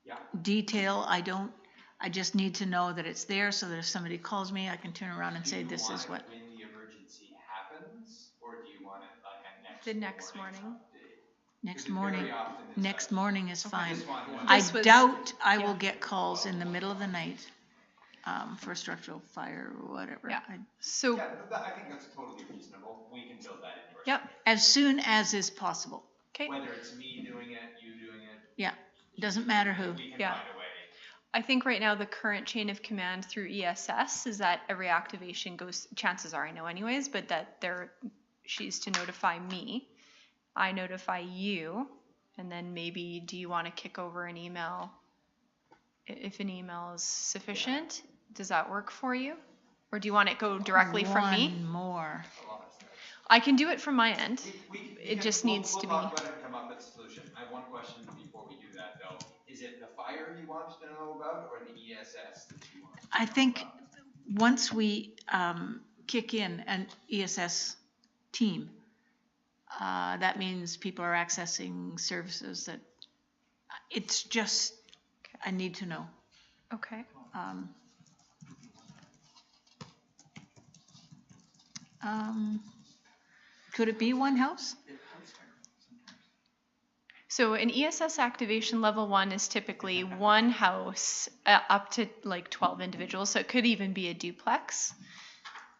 Yeah. detail. I just need to know that it's there, so that if somebody calls me, I can turn around and say, this is what. Do you want it when the emergency happens, or do you want it like a The next morning. update? Next Because morning, very often it's next morning is fine. This one was. I This was- doubt I will yeah. get calls in the middle of the night for structural fire or whatever. Yeah. I- So, Yeah, I think that's totally reasonable. We can build that into our. Yep. schedule. As soon as is possible. okay. Whether it's me doing it, you doing it. Yeah, doesn't matter who. We can Yeah. find a way. I think right now the current chain of command through ESS is that every activation goes, chances are I know anyways, but that she's to notify me. I notify you, and then maybe do you want to kick over an email? If an email is sufficient, does that work for you? Or do you want it go directly from me? One more. A lot of steps. I can do it from my end. It just needs to be- We'll talk about it and come up with a solution. I have one question before we do that though. Is it the fire you want to know about or the ESS that you want? I think once we kick in an ESS team, that means people are accessing services that, it's just, I need to know. Okay. Could it be one house? So an ESS activation level 1 is typically one house up to like 12 individuals. So it could even be a duplex.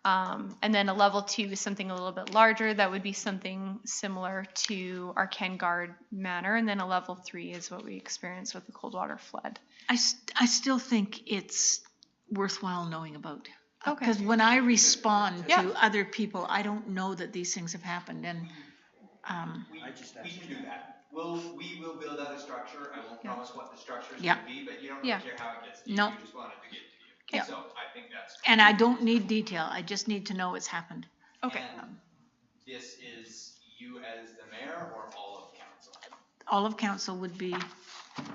And then a level 2 is something a little bit larger. That would be something similar to our Tnrd manor. And then a level 3 is what we experienced with the cold water flood. I still think it's worthwhile knowing about. Okay. Because when I respond Yeah. to other people, I don't know that these things have happened. And We I just can asked do that. We will build out a structure. I won't Yeah. promise what the structure is Yeah. gonna be, but you don't Yeah. really care how it gets to you. No. You just want it to get to you. Yeah. So I think that's. and I don't need detail. I just need to know it's happened. Okay. And this is you as the mayor or all of council? All of council would be,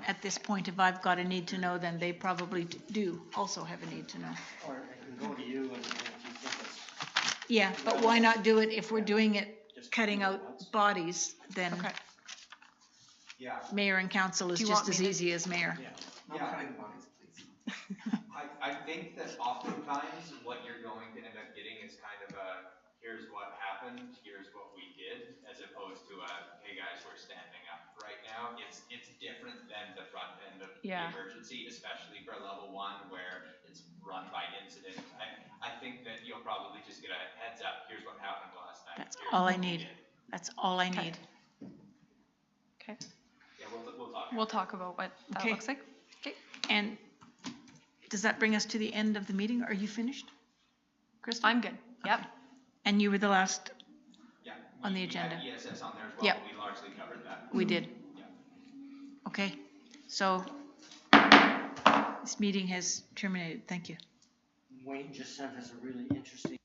at this point, if I've got a need to know, then they probably do also have a need to know. Or I can go to you and if you think it's. Yeah, but why not do it if we're doing it, Just cutting do it out once. bodies, then Okay. Yeah. mayor and council is Do you just want as me to- easy as mayor. Yeah. Yeah. I think that oftentimes what you're going to end up getting is kind of a, here's what happened, here's what we did, as opposed to a, hey guys, we're standing up right now. It's different than the front end of the Yeah. emergency, especially for level 1 where it's run by incident. I think that you'll probably just get a heads up, here's what happened last night. That's here's all I what we need. did. That's all I Okay. need. Okay. Yeah, we'll talk. We'll talk about what that Okay. looks like. Okay. And does that bring us to the end of the meeting? Are you finished, Krista? I'm good. Yep. And you were the last, Yeah. on the We agenda. had ESS on there as well, Yep. but we largely covered that. we did. Yeah. Okay, so this meeting has terminated. Thank you. Wayne just sent us a really interesting